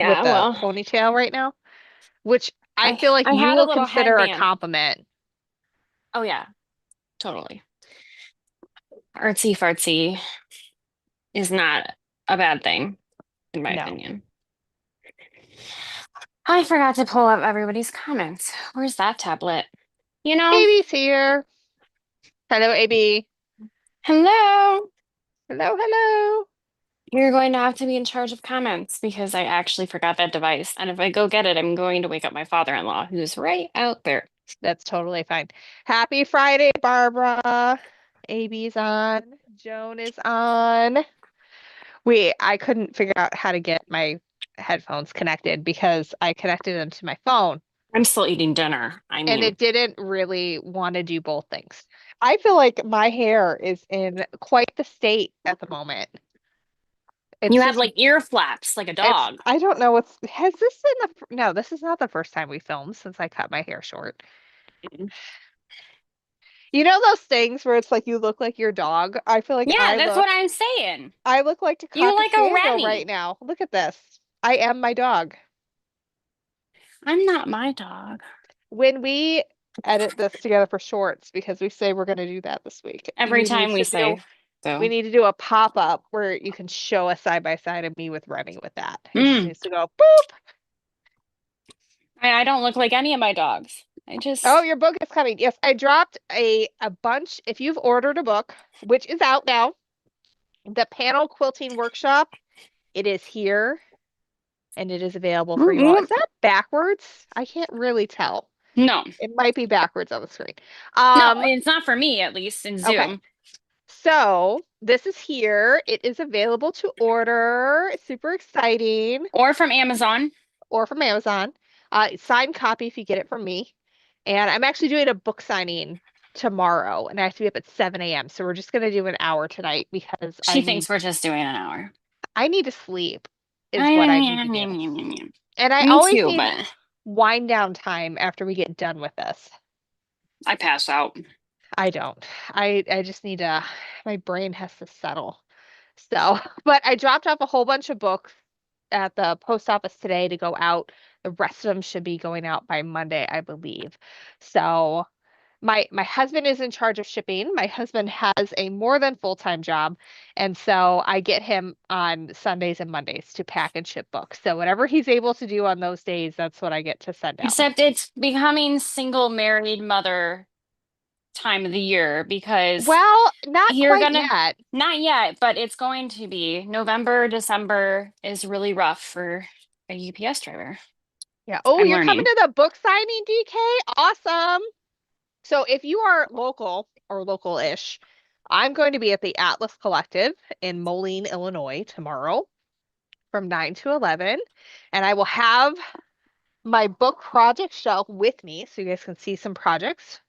with Yeah, the well, ponytail right now, which I I feel like I you had a will little consider a headband. compliment. Oh yeah, totally. Artsy fartsy is not a bad thing, in my No. opinion. I forgot to pull up everybody's comments. Where's that tablet? You know, AB's here. Hello, AB. hello. Hello, hello. You're going to have to be in charge of comments because I actually forgot that device. And if I go get it, I'm going to wake up my father-in-law, who's right out there. That's totally fine. Happy Friday, Barbara. AB's on. Joan is on. I couldn't figure out how to get my headphones connected because I connected them to my phone I'm still eating dinner. I and mean, it didn't really want to do both things. I feel like my hair is in quite the state at the moment. you It's have just, like ear flaps like a it's, dog. I don't know has this been no, this is not the first time we filmed since I cut my hair short. You know those things where it's like you look like your dog? I feel like Yeah, that's what I'm saying. I look like You Takako like a Sago right Remy. now. Look at this. I am my dog. I'm not my dog. When we edit this together for shorts, because we say we're going to do that this week, Every time we say we so. need to do a pop-up where you can show a side by side of me with Remy with that. It just Mm. needs to go boop. I don't look like any of my dogs. Oh, your book is coming. Yes, I dropped a bunch. If you've ordered a book, which is out now, the panel quilting workshop, it is here and it is available for you all. Is that backwards? I can't really tell. No, It might be backwards on the screen. no, Um, it's not for me, at least in okay. Zoom. So this is here. It is available to order. Super exciting. Or from Amazon. Or from Amazon. Signed copy if you get it from me. And I'm actually doing a book signing tomorrow, and I have to be up at 7 a.m. So we're just gonna do an hour tonight because She thinks we're just doing an hour. I need to sleep is what I need to do. And I Me always too, need but wind down time after we get done with this. I pass out. I don't. I just need to my brain has to settle. So, but I dropped off a whole bunch of books at the post office today to go out. The rest of them should be going out by Monday, I believe. So, my husband is in charge of shipping. My husband has a more than full-time job, and so I get him on Sundays and Mondays to pack and ship books. So whatever he's able to do on those days, that's what I get to send out. Except it's becoming single married mother time of the year because Well, not you're quite gonna, yet. not yet, but it's going to be November, December is really rough for a UPS driver. Yeah. Oh, I'm you're coming learning. to the book signing, DK? Awesome. So if you are local or local-ish, I'm going to be at the Atlas Collective in Moline, Illinois tomorrow from 9 to 11, and I will have my book project shelf with me so you guys can see some projects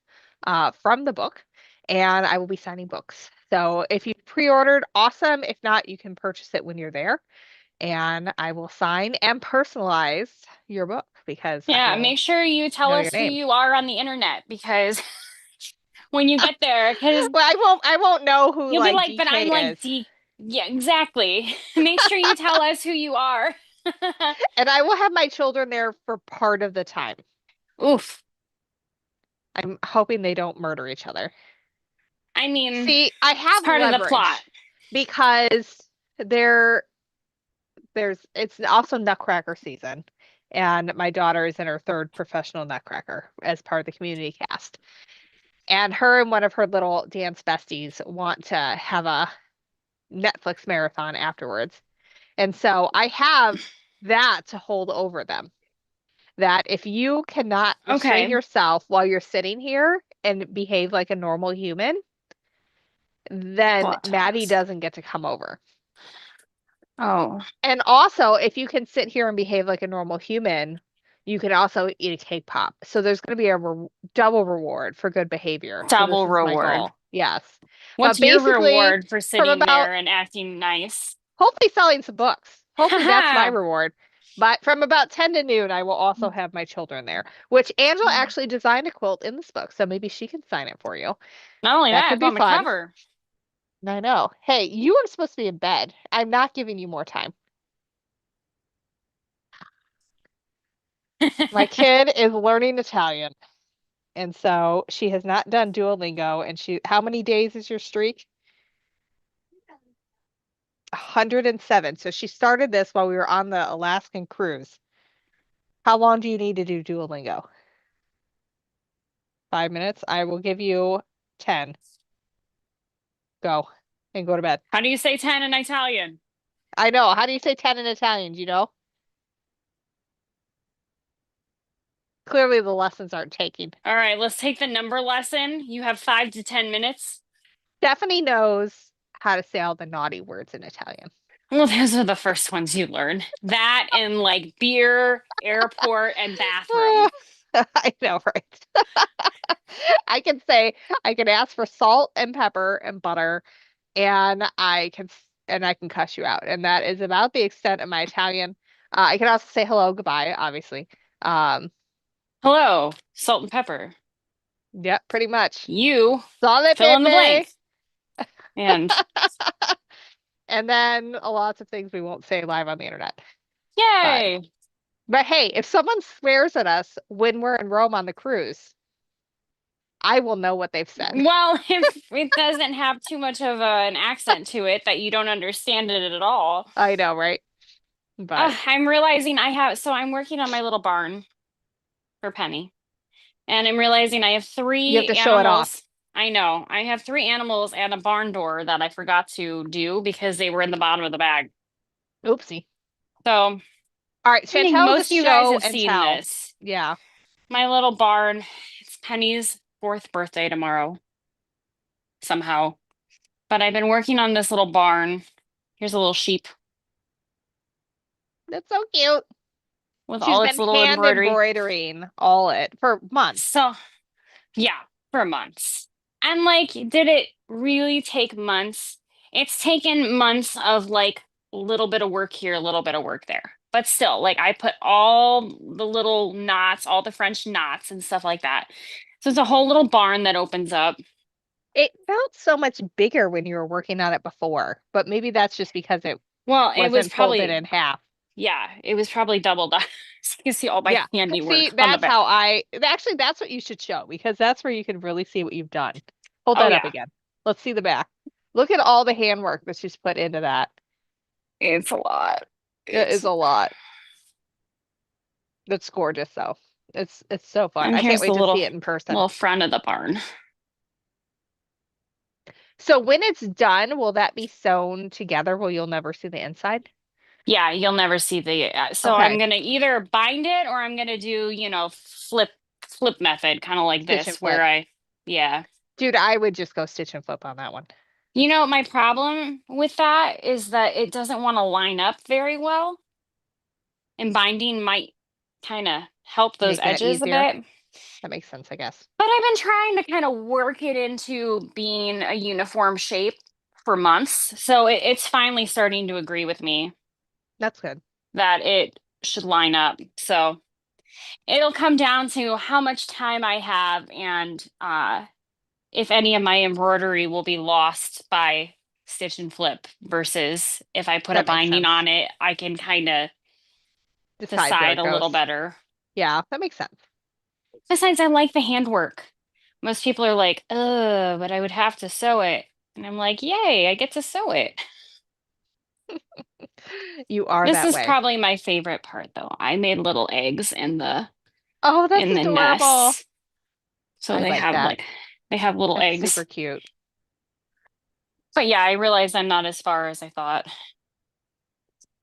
from the book, and I will be signing books. So if you pre-ordered, awesome. If not, you can purchase it when you're there, and I will sign and personalize your book because I Yeah, will make sure you tell know your us who name. you are on the internet because when you get there, because Well, I won't know who you'll be like like, but DK I'm like is. D. Yeah, exactly. Make sure you tell us who you are. And I will have my children there for part of the time. Oof. I'm hoping they don't murder each other. I mean, See, I it's have part of the plot. leverage because there there's it's also Nutcracker season, and my daughter is in her third professional Nutcracker as part of the community cast. And her and one of her little dance besties want to have a Netflix marathon afterwards. And so I have that to hold over them. That if you cannot restrain Okay. yourself while you're sitting here and behave like a normal human, then Plot Maddie twist. doesn't get to come over. Oh, And also, if you can sit here and behave like a normal human, you can also eat a cake pop. So there's going to be a double reward for good behavior. So this double is my reward. goal. Yes. What's But your basically, reward for from sitting about there and acting nice? hopefully selling some books. Hopefully that's my Haha. reward. But from about 10 to noon, I will also have my children there, which Angela actually designed a quilt in this book. So maybe she can sign it for you. Not only That that, could it's be on the fun. cover. I know. Hey, you are supposed to be in bed. I'm not giving you more time. My kid is learning Italian, and so she has not done Duolingo. And how many days is your streak? 107. So she started this while we were on the Alaskan cruise. How long do you need to do Duolingo? 5 minutes? I will give you 10. Go and go to bed. How do you say 10 in Italian? I know. How do you say 10 in Italian? Do you know? Clearly the lessons aren't taking. All right, let's take the number lesson. You have 5 to 10 minutes. Stephanie knows how to say all the naughty words in Italian. Well, those are the first ones you learn. That and like beer, airport, and bathroom. I know, right? I can say I can ask for salt and pepper and butter, and I can cuss you out, and that is about the extent of my Italian. I can also say hello, goodbye, obviously. Um, Hello, salt and pepper. yeah, pretty much. You Sale fill in the pepe. blank. And And then lots of things we won't say live on the internet. But yay. but hey, if someone swears at us when we're in Rome on the cruise, I will know what they've said. Well, if it doesn't have too much of an accent to it that you don't understand it at all. I know, right? But I'm realizing I'm working on my little barn for Penny. And I'm realizing I have you have three to show it off. animals. I know. I have three animals and a barn door that I forgot to do because they were in the bottom of the bag. Oopsie. So All right, I think Chantel most is of a you guys show have and seen tell. this. Yeah. My little barn. It's Penny's fourth birthday tomorrow, somehow. But I've been working on this little barn. Here's a little sheep That's so cute. with She's all its been little hand embroidery. embroidering all it for months. So, yeah, for months. And like, did it really take months? It's taken months of like a little bit of work here, a little bit of work there. But still, like I put all the little knots, all the French knots and stuff like that. So it's a whole little barn that opens up. It felt so much bigger when you were working on it before, but maybe that's just because it Well, it was wasn't folded probably, in half. yeah, it was probably doubled up. So you can see all my Yeah. See, handiwork on the that's back. how actually that's what you should show because that's where you can really see what you've done. Hold Oh that up yeah, again. Let's see the back. Look at all the handwork that she's put into that. it's a lot. It is It's a lot. That's gorgeous though. It's so fun. and I can't here's wait the to little see it in person. little front of the barn. So when it's done, will that be sewn together where you'll never see the inside? Yeah, you'll never see the so I'm Okay. gonna either bind it or I'm gonna do, flip method, kind of like Stitch and this, where flip. yeah. Dude, I would just go stitch and flip on that one. My problem with that is that it doesn't want to line up very well, and binding might kind of help those Make that edges a easier. bit. That makes sense, I guess. But I've been trying to kind of work it into being a uniform shape for months, so it's finally starting to agree with me That's good. that it should line up. So it'll come down to how much time I have and if any of my embroidery will be lost by stitch and flip versus if I put a That makes binding sense. on it, I can kind of Decide where decide it a little goes. better. Yeah, that makes sense. Besides, I like the handwork. Most people are like, but I would have to sew it. And I'm like, yay, I get to sew it. You are This that is way. probably my favorite part though. I made little eggs in the Oh, that's in the adorable. nests. So I like that. they have little That's super eggs. cute. But yeah, I realize I'm not as far as I thought.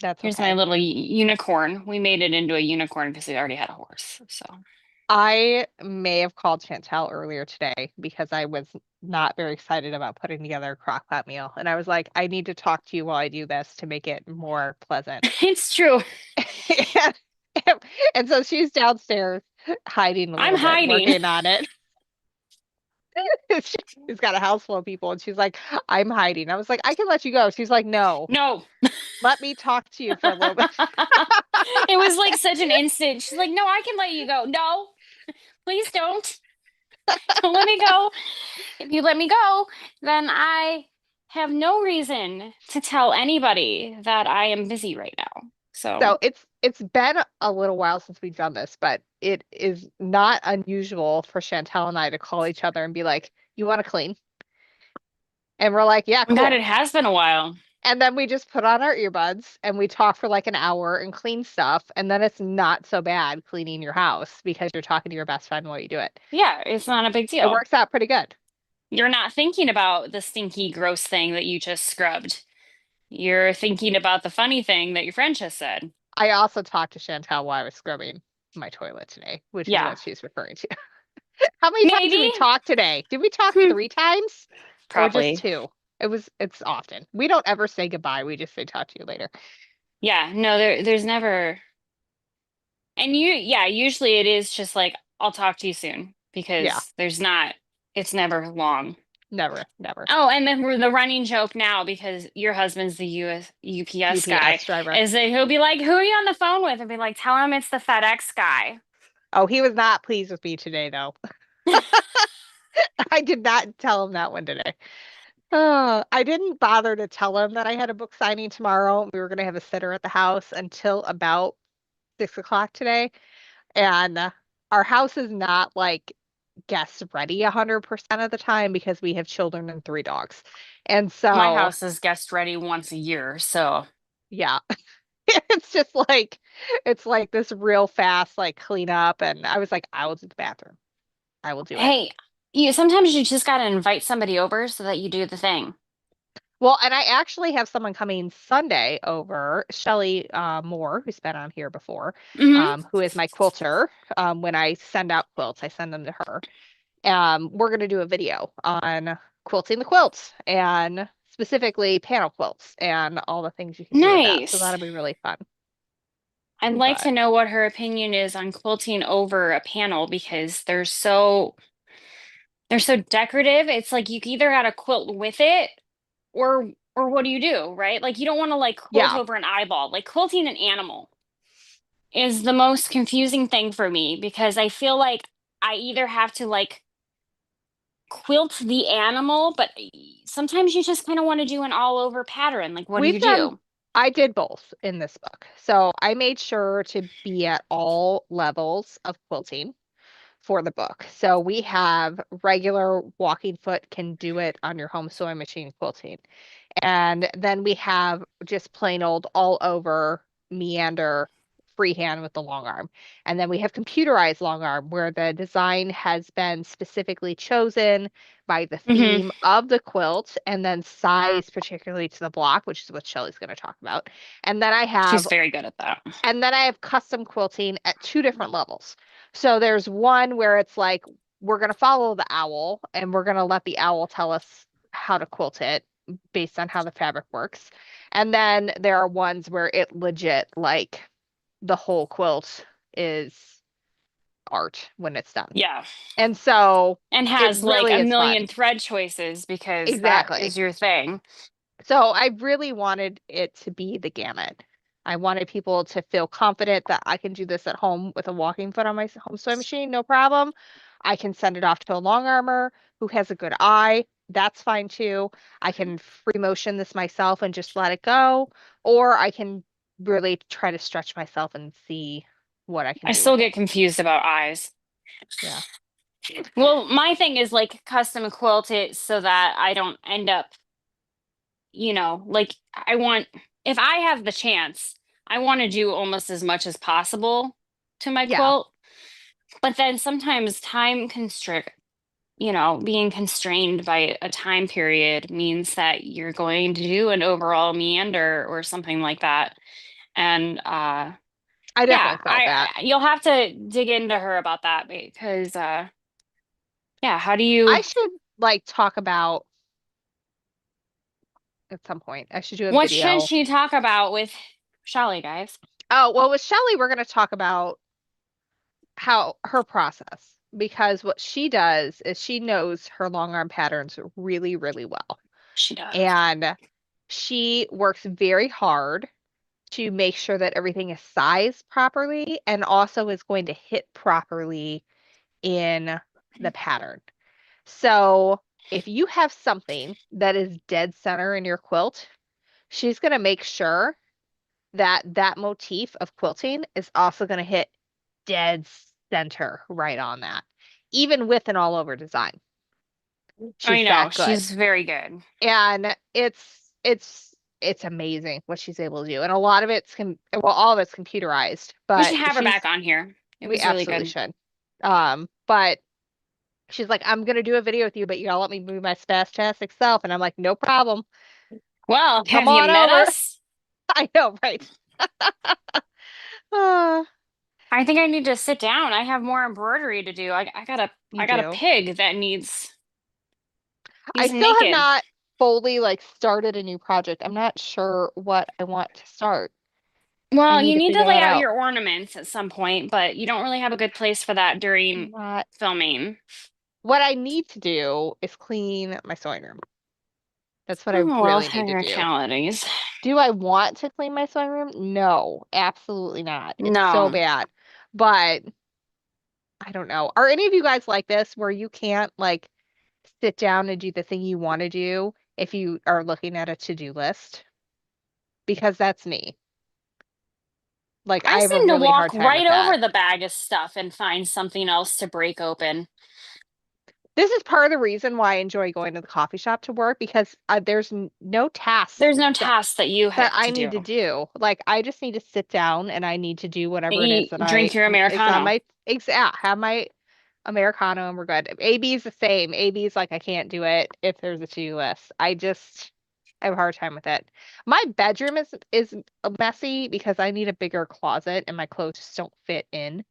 That's Here's my okay. little unicorn. We made it into a unicorn because we already had a horse. So I may have called Chantel earlier today because I was not very excited about putting together a crock pot meal. And I was like, I need to talk to you while I do this to make it more pleasant. it's true. And, and so she's downstairs hiding a I'm little bit, hiding. working on it. She's got a house full of people and she's like, I'm hiding. I was like, I can let you go. She's like, no, No. let me talk to you for a little bit. It was like such an instant. She's like, no, I can let you go. No, please don't. Don't let me go. If you let me go, then I have no reason to tell anybody that I am busy right now. So So it's been a little while since we've done this, but it is not unusual for Chantel and I to call each other and be like, "You want to clean?" And we're like, "Yeah, Oh my God, cool." it has been a while. And then we just put on our earbuds and we talk for like an hour and clean stuff. And then it's not so bad cleaning your house because you're talking to your best friend while you do it. Yeah, it's not a big It deal. works out pretty good. You're not thinking about the stinky, gross thing that you just scrubbed. You're thinking about the funny thing that your friend just said. I also talked to Chantel while I was scrubbing my toilet today, which is Yeah, what she's referring to. How many times did maybe. we talk today? Did we talk Hmm, 3 times or just probably. two? It's often. We don't ever say goodbye. We just say talk to you later. Yeah, no, there's never. And yeah, usually it is just like, I'll talk to you soon Yeah, because it's never long. never, never. Oh, and then the running joke now, because your husband's the UPS guy, UPS driver. is that he'll be like, "Who are you on the phone with?" And be like, "Tell him it's the FedEx guy." Oh, he was not pleased with me today, though. I did not tell him that one today. I didn't bother to tell him that I had a book signing tomorrow. We were going to have a sitter at the house until about 6 o'clock today. And our house is not like guest ready 100% of the time because we have children and 3 dogs. And My so, house is guest ready once a year, so yeah, it's just like, it's like this real fast, like cleanup. And I was like, I will do the bathroom. I will do it. hey, you sometimes you just gotta invite somebody over so that you do the thing. Well, and I actually have someone coming Sunday over, Shelly Moore, who's been on here before, Hmm. who is my quilter. When I send out quilts, I send them to her. We're going to do a video on quilting the quilts and specifically panel quilts and all the things you can do with that. So Nice. that'll be really fun. I'd like But to know what her opinion is on quilting over a panel because they're so decorative. It's like you either got to quilt with it or what do you do, right? Like you don't want to like quilt yeah, over an eyeball. Like quilting an animal is the most confusing thing for me because I feel like I either have to like quilt the animal, but sometimes you just kind of want to do an all over pattern. Like what do we've you done, do? I did both in this book. So I made sure to be at all levels of quilting for the book. So we have regular walking foot can do it on your home sewing machine quilting. And then we have just plain old all over meander freehand with the long arm. And then we have computerized long arm where the design has been specifically chosen by the Hmm. theme of the quilt and then sized particularly to the block, which is what Shelly's going to talk about. And then I She's have very good at that. and then I have custom quilting at 2 different levels. So there's one where it's like, we're going to follow the owl and we're going to let the owl tell us how to quilt it based on how the fabric works. And then there are ones where it legit, like, the whole quilt is art when it's done. Yeah. And so And it has like really a is million fun. thread choices because that Exactly. is your thing. So I really wanted it to be the gamut. I wanted people to feel confident that I can do this at home with a walking foot on my home sewing machine, no problem. I can send it off to a long armor who has a good eye. That's fine too. I can free motion this myself and just let it go, or I can really try to stretch myself and see what I can I do with still it. get confused about eyes. Yeah. Well, my thing is like custom quilt it so that I don't end up, like I want, if I have the chance, I want to do almost as much as possible to my Yeah. quilt. But then sometimes being constrained by a time period means that you're going to do an overall meander or something like that. And I yeah, definitely felt that. you'll have to dig into her about that because yeah, how do I you should like talk about at some point. I should do a what should video. she talk about with Shelly, guys? Oh, well, with Shelly, we're going to talk about how her process because what she does is she knows her long arm patterns really, really well. She does. And she works very hard to make sure that everything is sized properly and also is going to hit properly in the pattern. So if you have something that is dead center in your quilt, she's going to make sure that motif of quilting is also going to hit dead center right on that, even with an all over design. I She's know, that good. she's very good. And it's amazing what she's able to do. And a lot of it's well, all of it's computerized, We should but have her back on here. It we was really absolutely good. should. But she's like, I'm gonna do a video with you, but you gotta let me move my spastastic self. And I'm like, no problem. Well, Come have you on met over. us? I know, right? Uh, I think I need to sit down. I have more embroidery to do. you I got a do. pig that needs I he's still have naked. not fully like started a new project. I'm not sure what I want to start. I Well, need you to need to figure lay that out out. your ornaments at some point, but you don't really have a good place for that during Not filming. what I need to do is clean my sewing room. That's what I Oh, well, really need to do. technicalities. Do I want to clean my sewing room? No, absolutely not. It's so No. bad. But I don't know. Are any of you guys like this where you can't like sit down and do the thing you want to do if you are looking at a to-do list? Because that's me. Like I I have a seem to really walk hard time with right that. over the bag of stuff and find something else to break open. This is part of the reason why I enjoy going to the coffee shop to work because there's no tasks There's no that task that you that have I to need do. to do. Like I just need to sit down and I need to do whatever it is Eat, that drink I your is on Americano. my have my Americano and we're good. AB is the same. AB is like I can't do it if there's a to-do list. I have a hard time with it. My bedroom is messy because I need a bigger closet and my clothes just don't fit in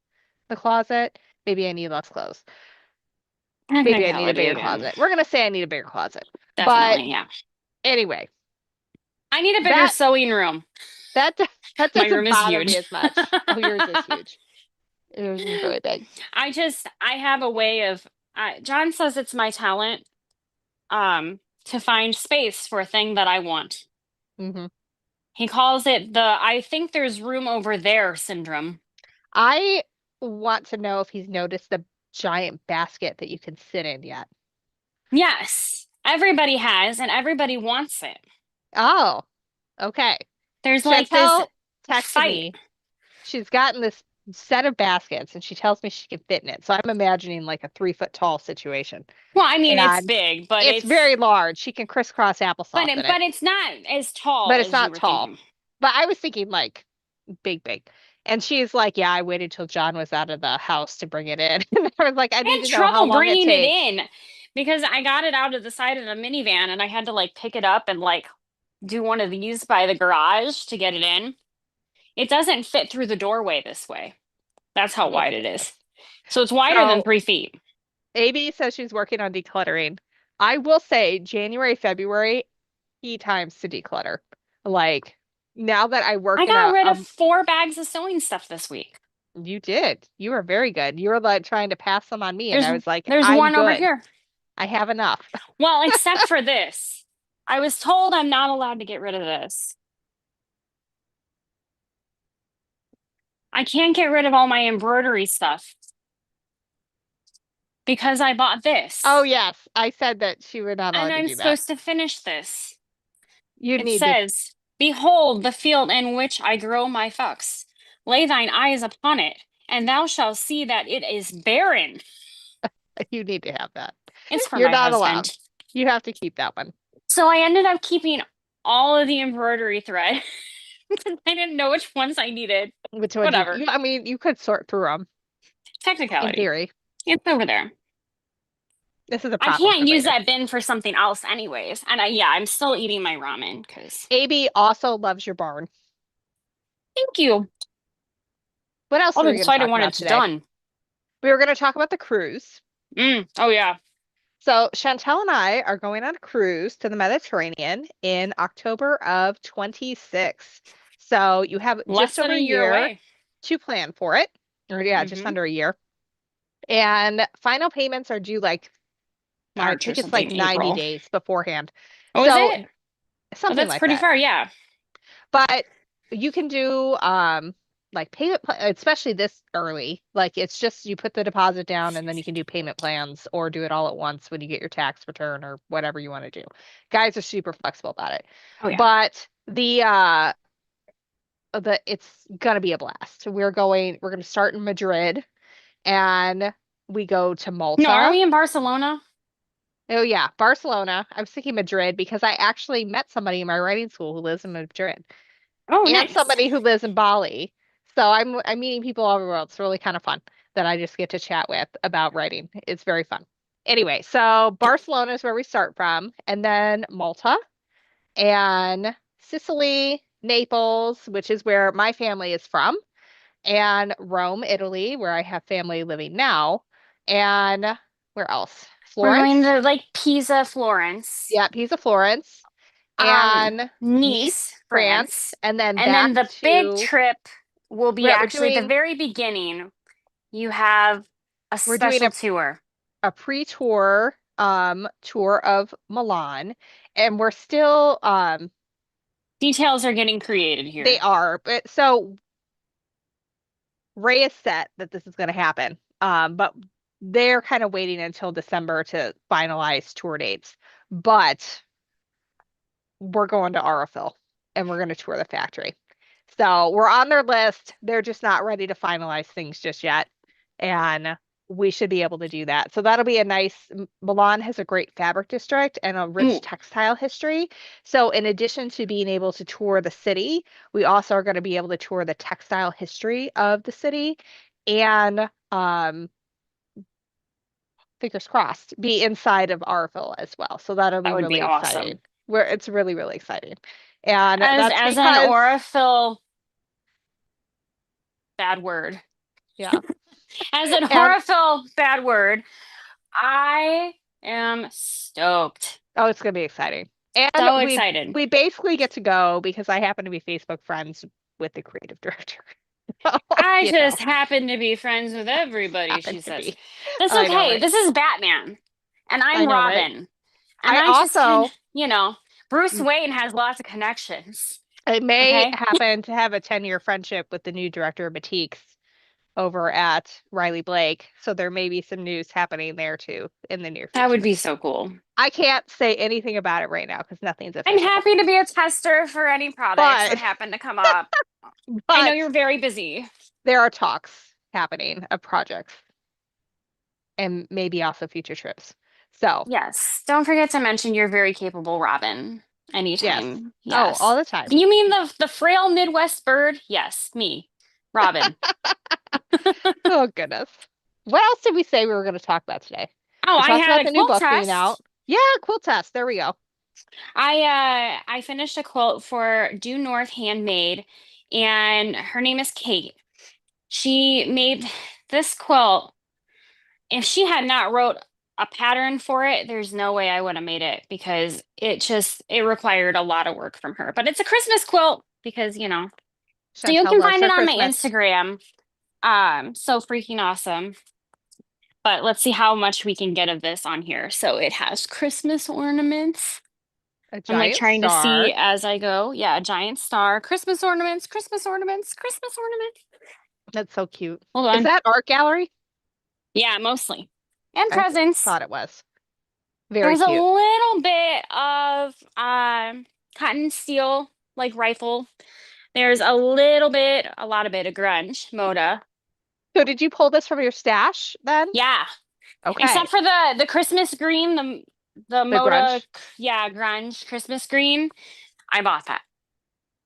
the closet. Maybe I need less clothes. Maybe I need a Technicality bigger again. closet. We're gonna say I need a bigger closet. But Definitely, yeah. anyway, I need a bigger that sewing room. that that My room doesn't is bother me huge. as much. Oh, yours is huge. Yours is really big. I have a way of John says it's my talent to find space for a thing that I want. Hmm. He calls it the I think there's room over there syndrome. I want to know if he's noticed the giant basket that you can sit in yet. Yes, everybody has and everybody wants it. Oh, okay. There's like this Chantel texted fight. me. She's gotten this set of baskets and she tells me she can fit in it. So I'm imagining like a 3 foot tall situation. Well, I mean it's And big, but it's very large. She can crisscross applesauce in it, but it's not as tall but it's as you not were tall. thinking. But I was thinking like big, big. And she's like, yeah, I waited till John was out of the house to bring it in. And I was like, I I need had to know how trouble long it bringing it takes. in because I got it out of the side of the minivan and I had to like pick it up and like do one of these by the garage to get it in. It doesn't fit through the doorway this way. That's how Oh wide it goodness. is. So it's wider than So 3 feet. AB says she's working on decluttering. I will say January, February, key times to declutter. Like now that I I work in got rid of 4 bags of sewing stuff this week. you did. You were very good. You were like trying to pass them on me, and There's I was like, there's I'm one over good. here. I have enough. Well, except for this. I was told I'm not allowed to get rid of this. I can't get rid of all my embroidery stuff because I bought Oh this. yes, I said that she were not And allowed to I'm do that. supposed to finish this. You It need to. says, Behold the field in which I grow my fox. Lay thine eyes upon it, and thou shalt see that it is barren. You need to have that. It's for You're my not allowed. husband. You have to keep that one. So I ended up keeping all of the embroidery thread. I didn't know which ones I needed. Which one do Whatever. I mean, you could sort through them in Technicality. theory. It's over there. This is a I problem for can't use later. that bin for something else anyways. And yeah, I'm still eating my ramen because AB also loves your barn. thank you. What else I'll were we going to decide talk when about it's today? done. We were going to talk about the cruise. Oh yeah. So Chantel and I are going on a cruise to the Mediterranean in October of 26. So you have Less just than over a a year year away. to plan for it. Or yeah, just Mm-hmm. under a year. And final payments are due like I March or think it's like something, 90 April. days beforehand. Oh, is So it? Oh, something that's like pretty that. far. Yeah. But you can do like especially this early. Like it's just you put the deposit down and then you can do payment plans or do it all at once when you get your tax return or whatever you want to do. Guys are super flexible about it. Oh, yeah. But it's gonna be a blast. We're gonna start in Madrid and we go to No, are Malta. we in Barcelona? Oh yeah, Barcelona. I was thinking Madrid because I actually met somebody in my writing school who lives in Madrid Oh, and nice. somebody who lives in Bali. So I'm meeting people all over the world. It's really kind of fun that I just get to chat with about writing. It's very fun. Anyway, so Barcelona is where we start from, and then Malta and Sicily, Naples, which is where my family is from, and Rome, Italy, where I have family living now, and where else? We're going Florence. to like Pisa, Florence, Yeah, Pisa, Florence, and Nice, Nice, France, France. and then And back then the big to trip will be we're actually at the doing very beginning. You have a we're doing special tour. a pre-tour tour of Milan, and we're still Details are getting created they here. are, but so Ray is set that this is going to happen. But they're kind of waiting until December to finalize tour dates. But we're going to Aurifil and we're going to tour the factory. So we're on their list. They're just not ready to finalize things just yet. And we should be able to do that. So that'll be a nice. Milan has a great fabric district and a rich Ooh, textile history. So in addition to being able to tour the city, we also are going to be able to tour the textile history of the city and fingers crossed, be inside of Arville as well. So that'll that be would be really awesome. exciting. Where it's really, really exciting. And As that's as an because, Aurifil, bad word. yeah. As an And Aurifil, bad word. I am stoked. oh, it's gonna be exciting. And So we excited. we basically get to go because I happen to be Facebook friends with the creative director. So, I you know, just happen to be friends with everybody, happen she to says. be. That's I know, okay. right? This is Batman, and I I'm know, right? Robin. And I I just can, also Bruce Wayne has lots of connections. I may Okay. happen to have a 10-year friendship with the new director of Batiks over at Riley Blake. So there may be some news happening there too in the near That would future. be so cool. I can't say anything about it right now because nothing's I'm official. happy to be a tester for any products that But happen to come up. I know but you're very busy. there are talks happening of projects and maybe also future trips. So, Yes. Don't forget to mention you're very capable, Robin. yes. Anytime. Oh, all Yes. the time. Do you mean the frail Midwest bird? Yes, me, Robin. Oh, goodness. What else did we say we were going to talk about today? Oh, We I talked had about a the new quilt book being out. test. Yeah, quilt test. There we go. I finished a quilt for Due North Handmade, and her name is Kate. She made this quilt. If she had not wrote a pattern for it, there's no way I would have made it because it required a lot of work from her. But it's a Christmas quilt because, so you Chantel can loves find her it on my Christmas. Instagram. So freaking awesome. But let's see how much we can get of this on here. So it has Christmas ornaments. A I'm like giant trying to see star. as I go. Yeah, a giant star, Christmas ornaments, Christmas ornaments, Christmas ornaments. That's so cute. Hold Is on. that art gallery? Yeah, mostly. And I presents. thought it was. Very There's a cute. little bit of cotton steel, like rifle. There's a lot of bit of grunge, Moda. So did you pull this from your stash then? Yeah, except Okay. for the Christmas green, the The Moda, grunge. yeah, grunge Christmas green. I bought that.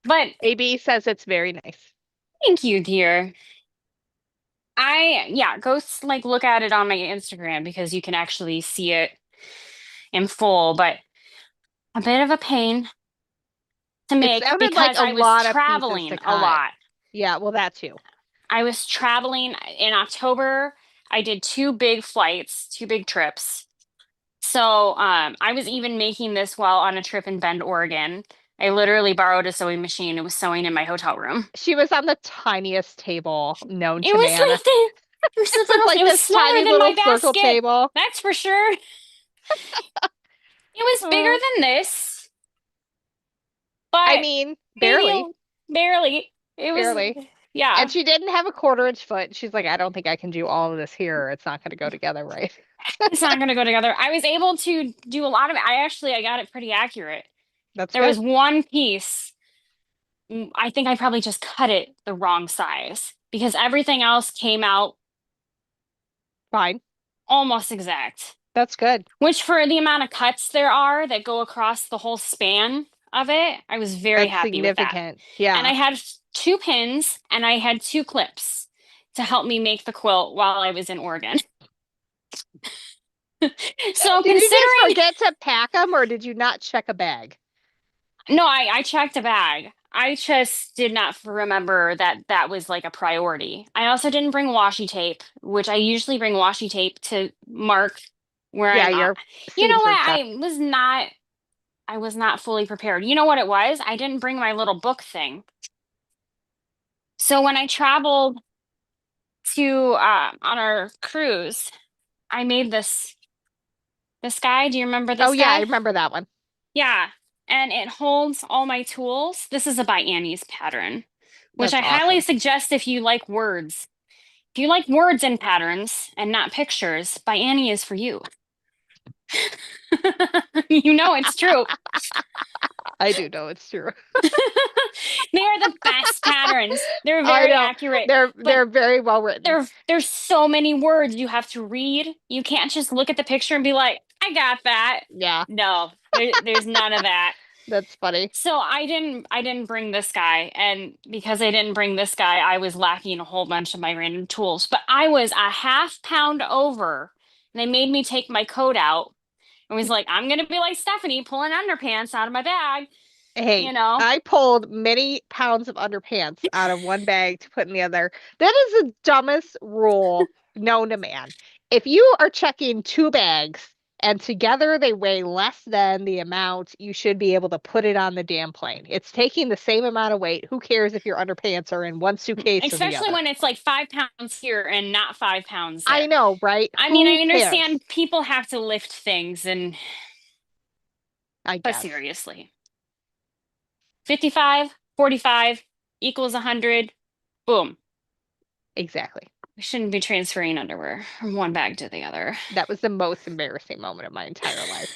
But AB says it's very nice. thank you, dear. Yeah, go like look at it on my Instagram because you can actually see it in full, but a bit of a pain to It make sounded like because a I was lot of pieces traveling to a cut. lot. Yeah, well, that too. I was traveling in October. I did two big flights, two big trips. So I was even making this while on a trip in Bend, Oregon. I literally borrowed a sewing machine and was sewing in my hotel room. She was on the tiniest table known It to was man. like the, it was It the was little, like it was this smaller tiny than little my circle basket. table. That's for sure. It was bigger Uh, than this, I but mean, maybe barely, barely. It was, barely. And yeah, she didn't have a 1/4 inch foot. She's like, I don't think I can do all of this here. It's not going to go together right. it's not going to go together. I was able to do a lot of it. I got it pretty accurate. That's There was good. one piece I think I probably just cut it the wrong size because everything else came out Fine. almost exact. That's good. Which for the amount of cuts there are that go across the whole span of it, I was very That's happy with that. significant. And Yeah. I had two pins and I had two clips to help me make the quilt while I was in Oregon. So Did you just considering, forget to pack them or did you not check a bag? no, I checked a bag. I just did not remember that that was like a priority. I also didn't bring washi tape, which I usually bring washi tape to mark where Yeah, I'm at. your You know seams and what? stuff. I was not fully prepared. You know what it was? I didn't bring my little book thing. So when I traveled to on our cruise, I made this guy. Do you remember Oh this yeah, I guy? remember that one. Yeah. And it holds all my tools. This is a by Annie's pattern, which That's I highly awesome. suggest if you like words. If you like words and patterns and not pictures, by Annie is for you. You know it's true. I do know it's true. They are the best patterns. They're I very know. accurate, They're but they're very well written. there's so many words you have to read. You can't just look at the picture and be like, I got that. Yeah, No, there's none of that. that's funny. So I didn't bring this guy, and because I didn't bring this guy, I was lacking a whole bunch of my random tools. But I was a half pound over. And they made me take my coat out. I was like, I'm gonna be like Stephanie pulling underpants out of my bag, Hey, you know. I pulled many pounds of underpants out of one bag to put in the other. That is the dumbest rule known to man. If you are checking two bags and together they weigh less than the amount, you should be able to put it on the damn plane. It's taking the same amount of weight. Who cares if your underpants are in one suitcase or the Especially other? when it's like 5 pounds here and not 5 pounds I there. know, right? I mean, Who I cares? understand people have to lift things and I but guess. seriously. 55, 45 equals 100. Boom. Exactly. We shouldn't be transferring underwear from one bag to the other. That was the most embarrassing moment of my entire life.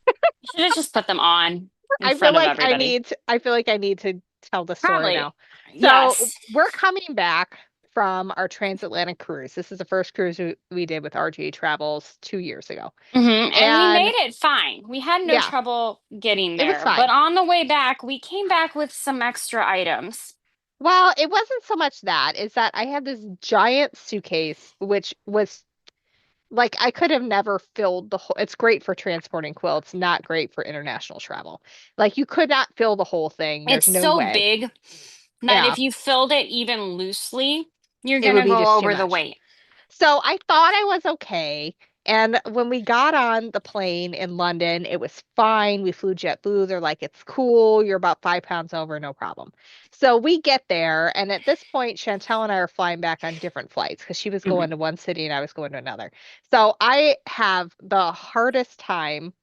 You should have just put them on in I feel front of like everybody. I feel like I need to tell the story Probably. now. So Yes. we're coming back from our transatlantic cruise. This is the first cruise we did with RGA Travels 2 years ago. And we And made it fine. We had no yeah, trouble getting it was there. But fine. on the way back, we came back with some extra items. Well, it wasn't so much that, is that I had this giant suitcase, which was like I could have never filled the whole. It's great for transporting quilts, not great for international travel. Like you could not fill the whole thing. It's There's no so way. big that Yeah, if you filled it even loosely, you're it would gonna be go just too over the much. weight. So I thought I was okay. And when we got on the plane in London, it was fine. We flew JetBlue. They're like, it's cool. You're about 5 pounds over, no problem. So we get there. And at this point, Chantel and I are flying back on different flights because she was Mhm. going to one city and I was going to another. So I have the hardest time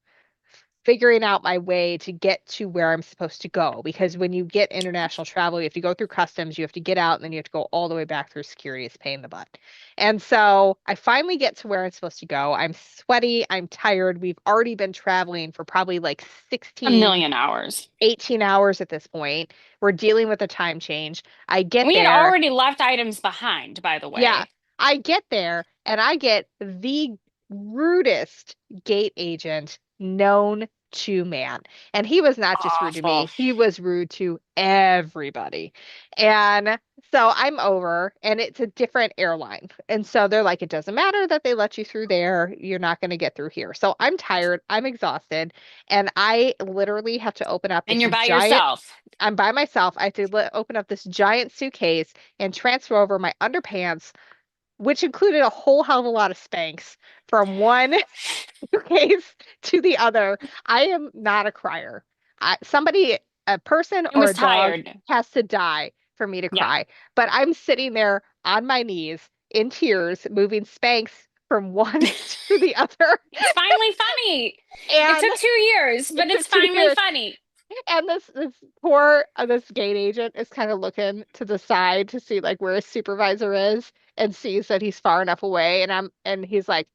figuring out my way to get to where I'm supposed to go. Because when you get international travel, you have to go through customs, you have to get out, and then you have to go all the way back through security. It's a pain in the butt. And so I finally get to where I'm supposed to go. I'm sweaty, I'm tired. We've already been traveling for probably like A 16, million hours. 18 hours at this point. We're dealing with a time change. I get We had there. already left items behind, by the Yeah, way. I get there and I get the rudest gate agent known to man. And he was not just rude to me, Awful. he was rude to everybody. And so I'm over and it's a different airline. And so they're like, it doesn't matter that they let you through there. You're not going to get through here. So I'm tired, I'm exhausted, and I literally have to open up And this you're by giant, yourself. I'm by myself. I have to open up this giant suitcase and transfer over my underpants, which included a whole hell of a lot of Spanx from one suitcase to the other. I am not a crier. A person It or was a dog tired. has to die for me to Yeah. cry. But I'm sitting there on my knees in tears, moving Spanx from one to the other. It's finally funny. It And took 2 years, it but took it's two finally years. funny. And this poor this gate agent is kind of looking to the side to see like where his supervisor is and sees that he's far enough away and he's like,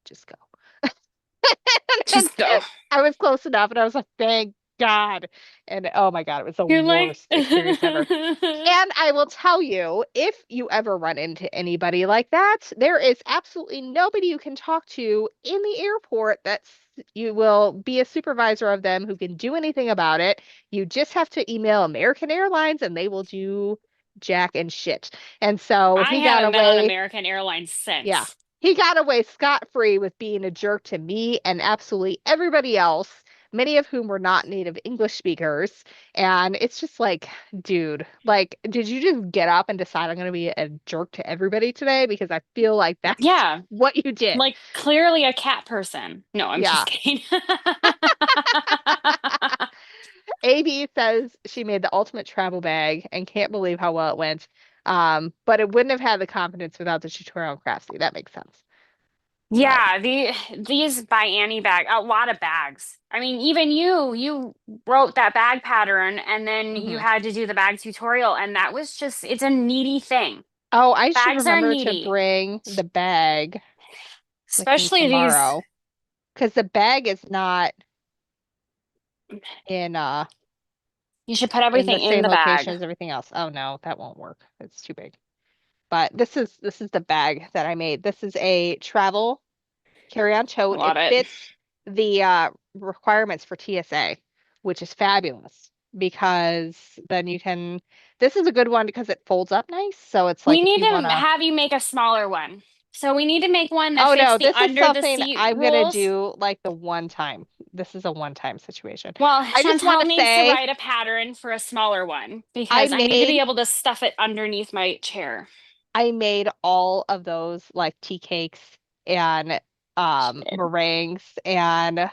just go. And Just go. I was close enough and I was like, thank God. And oh my God, it was the You're like, worst experience ever. And I will tell you, if you ever run into anybody like that, there is absolutely nobody you can talk to in the airport that's you will be a supervisor of them who can do anything about it. You just have to email American Airlines and they will do jack and shit. And so I he got haven't been on away, American Airlines yeah. since. He got away scot-free with being a jerk to me and absolutely everybody else, many of whom were not native English speakers. And it's just like, dude, like, did you just get up and decide I'm going to be a jerk to everybody today? Because I feel like that's Yeah, what you did. like clearly a cat person. No, I'm just Yeah. kidding. AB says she made the ultimate travel bag and can't believe how well it went. But it wouldn't have had the confidence without the tutorial on Craftsy. That makes sense. But Yeah, these by Annie bag, a lot of bags. I mean, even you wrote that bag pattern and then you mhm. had to do the bag tutorial, and that was just, it's a needy thing. Oh, I should Bags are remember to needy, bring the bag with me especially these. tomorrow because the bag is not You should put in the everything in same the location bag. as everything else. Oh no, that won't work. It's too big. But this is the bag that I made. This is a travel carry-on I tote. love It it. fits the requirements for TSA, which is fabulous because then you can. This is a good one because it folds up nice. So it's We like if need you want to to. have you make a smaller one. So we need to make one that Oh fits no, the this is under the something seat I'm gonna rules. do like the one time. This is a one-time situation. Well, I just want Chantel to needs to say write a pattern for a smaller one I because I need to be made able to stuff it underneath my chair. I made all of those like tea cakes and meringues and It's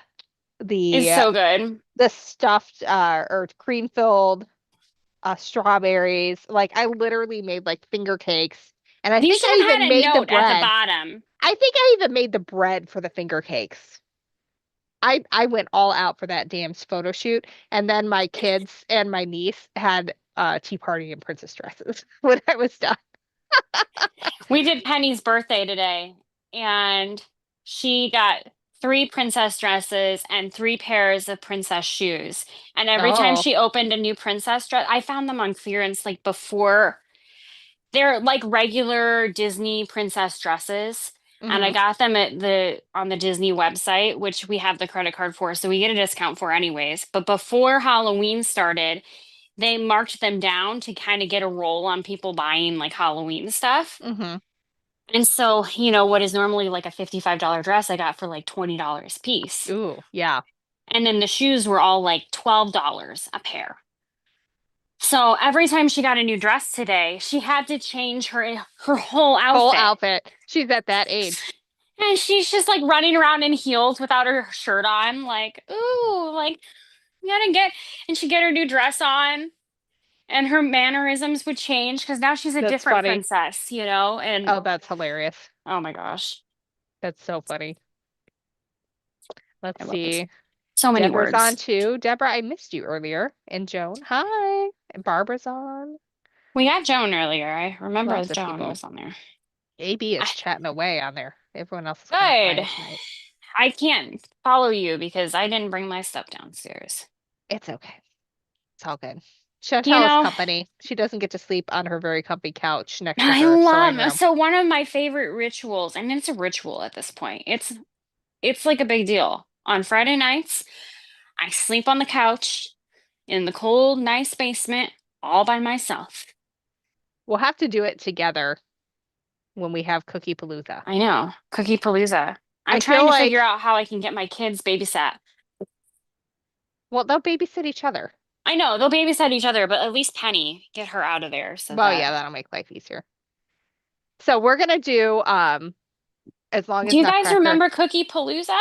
the so good. the stuffed or cream filled strawberries. Like I literally made like finger cakes. And I You think should I have even had a made the note at the bread. bottom. I think I even made the bread for the finger cakes. I went all out for that damn photo shoot. And then my kids and my niece had a tea party in princess dresses when I was done. We did Penny's birthday today, and she got three princess dresses and three pairs of princess shoes. And every time Oh. she opened a new princess dress, I found them on clearance like before. They're like regular Disney princess dresses. And I Hmm. got them at the on the Disney website, which we have the credit card for, so we get a discount for anyways. But before Halloween started, they marked them down to kind of get a roll on people buying like Halloween stuff. Hmm. And so, what is normally like a $55 dress, I got for like $20 a piece. Ooh, yeah. And then the shoes were all like $12 a pair. So every time she got a new dress today, she had to change her whole Whole outfit. outfit. She's at that age. And she's just like running around in heels without her shirt on, like, ooh, like, you gotta get, and she'd get her new dress on, and her mannerisms would change because now she's a That's different funny. princess, and Oh, that's hilarious. oh my gosh, That's so funny. Let's I love it. see. So many Deborah's on words. too. Deborah, I missed you earlier. And Joan, hi. And Barbara's on. We got Joan earlier. I remember Lots of Joan people. was on there. AB is I- chatting away on there. Everyone else is kind of Good. quiet tonight. I can't follow you because I didn't bring my stuff downstairs. It's okay. It's all good. You Chantel is know, company. She doesn't get to sleep on her very comfy couch next to I her sewing love room. so one of my favorite rituals, and it's a ritual at this point. It's like a big deal. On Friday nights, I sleep on the couch in the cold, nice basement all by myself. We'll have to do it together when we have Cookie Palooza. I know, Cookie Palooza. I'm I feel trying to figure like, out how I can get my kids babysat. well, they'll babysit each other. I know they'll babysit each other, but at least Penny, get her out of there so Well, that. yeah, that'll make life easier. So we're gonna do as long Do as you guys Nutcracker remember Cookie Palooza?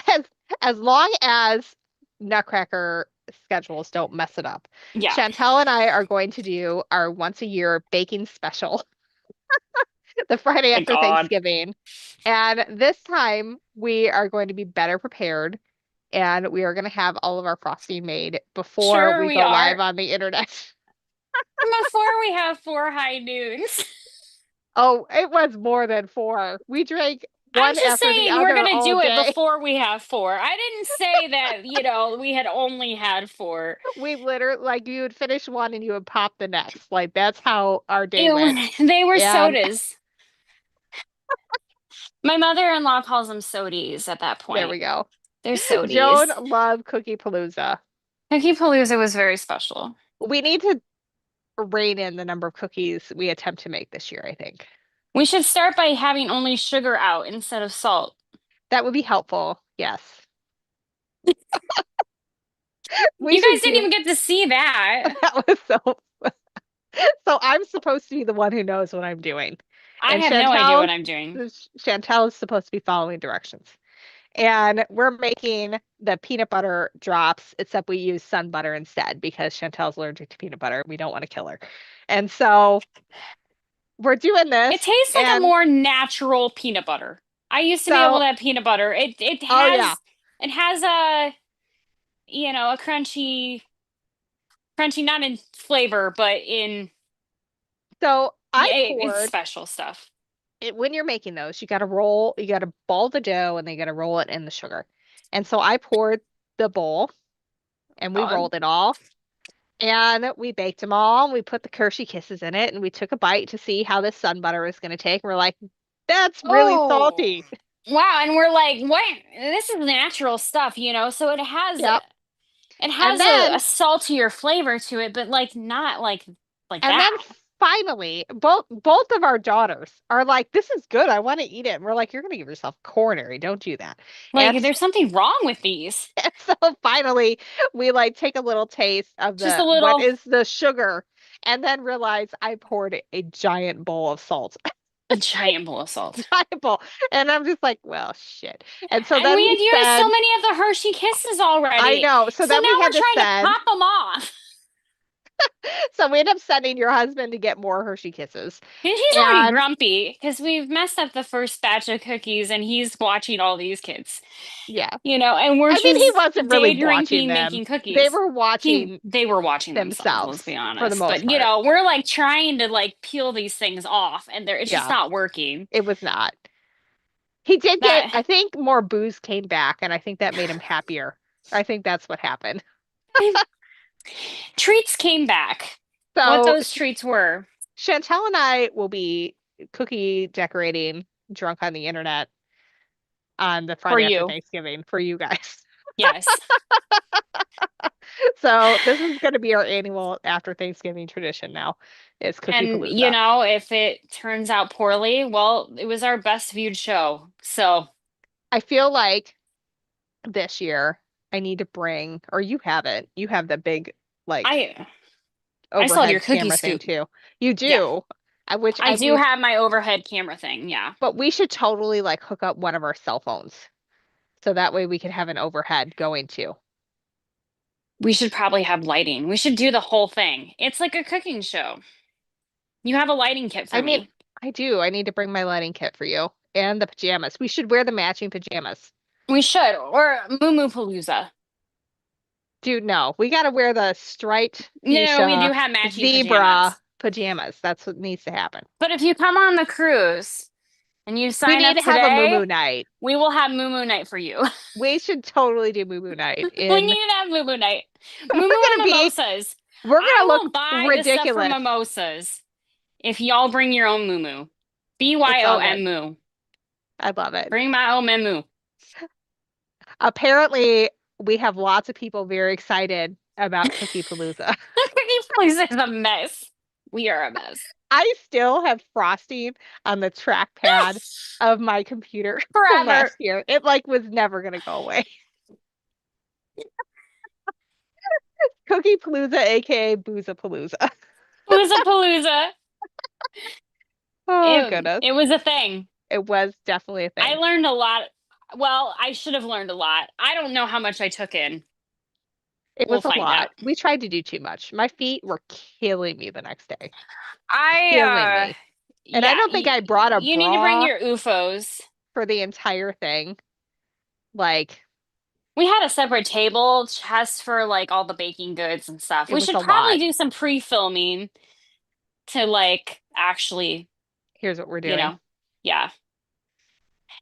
as as long as Nutcracker schedules don't mess it up. Yeah. Chantel and I are going to do our once a year baking special the Friday My after God. Thanksgiving. And this time we are going to be better prepared and we are going to have all of our frosting made before Sure we we go are. live on the internet. Before we have four high noons. Oh, it was more than four. We drank I'm one just after the saying we're other gonna all do it day. before we have four. I didn't say that, we had only had four. We literally, like, you would finish one and you would pop the next. Like, that's how our day went. They were And sodas. My mother-in-law calls them sodies at that there point. we go. They're Joan sodies. loved Cookie Palooza. Cookie Palooza was very special. We need to rein in the number of cookies we attempt to make this year, I think. We should start by having only sugar out instead of salt. That would be helpful. Yes. We You should guys didn't do even get to see that. that was so I'm supposed to be the one who knows what I'm doing. I And have no idea what I'm doing. Chantel is supposed to be following directions. And we're making the peanut butter drops, except we use sun butter instead because Chantel's allergic to peanut butter. We don't want to kill her. And so we're doing It this. tastes like a And more natural peanut butter. I used to be able so, to have peanut butter. oh yeah. It has a a crunchy not in flavor, but in So I it's poured special stuff. when you're making those, you got to ball the dough and then you got to roll it in the sugar. And so I poured the bowl and we God. rolled it all. And we baked them all. And we put the Hershey Kisses in it, and we took a bite to see how this sun butter was going to take. And we're like, that's really Oh, salty. wow. And we're like, what? This is natural stuff, so Yep. it And has a then, saltier flavor to it, but like not like and then that. finally, both of our daughters are like, this is good. I want to eat it. And we're like, you're going to give yourself coronary. Don't do that. And, Like there's something wrong with these. and so finally, we like take a little taste of Just a what little is the sugar, and then realize I poured a giant bowl of salt. a giant bowl of salt. Giant bowl. And I'm just like, well, shit. And so And then we we had used so said, many of the Hershey Kisses I already. know. So So then now we we're had to trying to send, pop them off. so we ended up sending your husband to get more Hershey Kisses. And he's already And grumpy because we've messed up the first batch of cookies and he's watching all these kids, yeah, and we're I mean, he just wasn't really day watching drinking, them. making They cookies. were watching They were watching themselves, let's themselves be for the honest. But most part. we're like trying to like peel these things off and it's just Yeah, not working. it was not. He did get, That I think more booze came back, and I think that made him happier. I think that's what happened. treats came back. What So those treats were. Chantel and I will be cookie decorating drunk on the internet on the For Friday after you. Thanksgiving for you guys. Yes. So this is going to be our annual after Thanksgiving tradition now. It's Cookie And Palooza. if it turns out poorly, well, it was our best viewed show. So I feel like this year I need to bring, or you have it. You have the big like I saw your overhead cookie camera thing scoop. too. You Yeah. do. Which I do have my overhead camera thing. Yeah. but we should totally like hook up one of our cell phones. So that way we can have an overhead going too. We should probably have lighting. We should do the whole thing. It's like a cooking show. You have a lighting kit for I mean, me. I do. I need to bring my lighting kit for you and the pajamas. We should wear the matching pajamas. We should. Or Moo Palooza. Dude, no. We got to wear the striped No, we do fuchsia have matching zebra pajamas. pajamas. That's what needs to happen. But if you come on the cruise and you We sign need up to have a moo today, night. we will have Moo night for you. We should totally do moo night We in need to have Moo night. we're Moo gonna and be mimosas. we're I gonna will look buy the stuff for ridiculous. mimosas if y'all bring your own moo. It's all good. Bym. I love it. Bring my own moo. Apparently, we have lots of people very excited about Cookie Palooza. Cookie Palooza is a mess. We are a mess. I still have frosting on the trackpad of my computer from Forever. last year. It like was never gonna go away. Cookie Palooza, aka Boozapalooza. Palooza. Oh goodness. It was a thing. It was definitely a thing. I learned a lot. Well, I should have learned a lot. I don't know how much I took in. It We'll was a find lot. out. We tried to do too much. My feet were killing me the next day. I And I don't think I brought a You need to bring your UFOs. for the entire thing. Like, We had a separate table just for like all the baking goods and stuff. it We was should a probably lot. do some pre-filming to like actually, Here's what we're doing. yeah.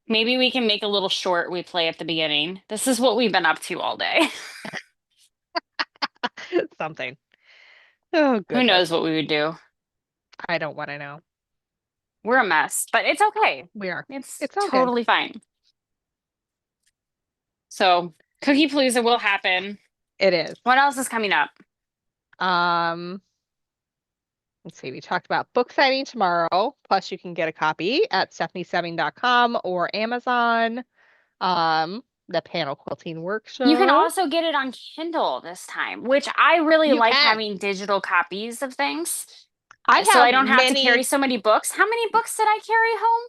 Maybe we can make a little short we play at the beginning. This is what we've been up to all day. Something. Oh, Who goodness. knows what we would do? I don't want to know. We're a mess, but it's okay. We are. It's It's all good. totally fine. So, Cookie Palooza will happen. It is. What else is coming up? Um, let's see. We talked about book signing tomorrow. Plus, you can get a copy at stephanieseving.com or Amazon. The panel quilting You can workshop. also get it on Kindle this time, which I really You like can. having digital copies of things. I So I have don't have to carry many. so many books. How many books did I carry home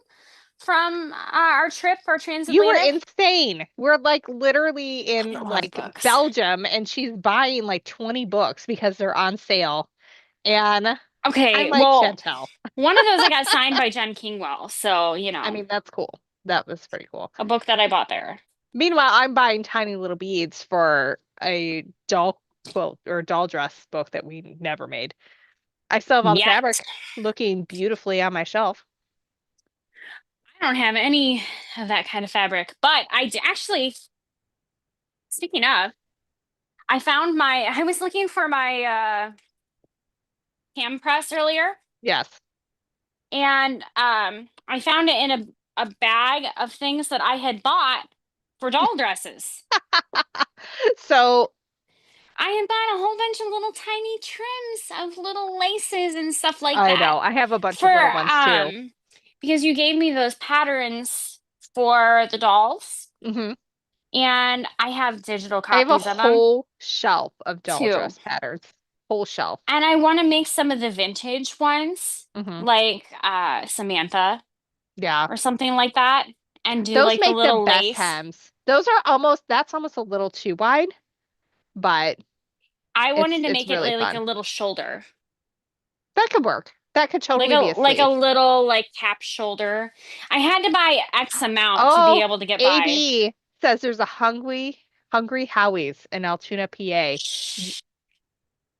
from our trip, our You were transatlantic? insane. We're like literally in I love like books. Belgium and she's buying like 20 books because they're on sale. And I'm Okay, like, well, Chantel. one of those I got signed by Jen Kingwell, so I mean, that's cool. That was pretty cool. a book that I bought there. Meanwhile, I'm buying tiny little beads for a doll quilt or doll dress book that we never made. I still have all the Yet. fabric looking beautifully on my shelf. I don't have any of that kind of fabric, but actually, speaking of, I was looking for my hand press earlier, Yes. and I found it in a bag of things that I had bought for doll dresses. So I had bought a whole bunch of little tiny trims of little laces and stuff like I that know I have a bunch for of little ones too. because you gave me those patterns for the dolls, Hmm. and I have digital I have a copies of them whole shelf of doll too. dress patterns. Whole shelf. And I want to make some of the vintage ones, Hmm. like Samantha Yeah. or something like that, and do Those like the make the little best lace. hems. Those are almost, that's almost a little too wide, but I wanted to it's make it really like a fun. little shoulder, That could work. That could totally be a like a sleeve. little like cap shoulder. I had to buy X amount to be Oh, able to get by. AB says there's a Hungry Howie's in Altoona, PA.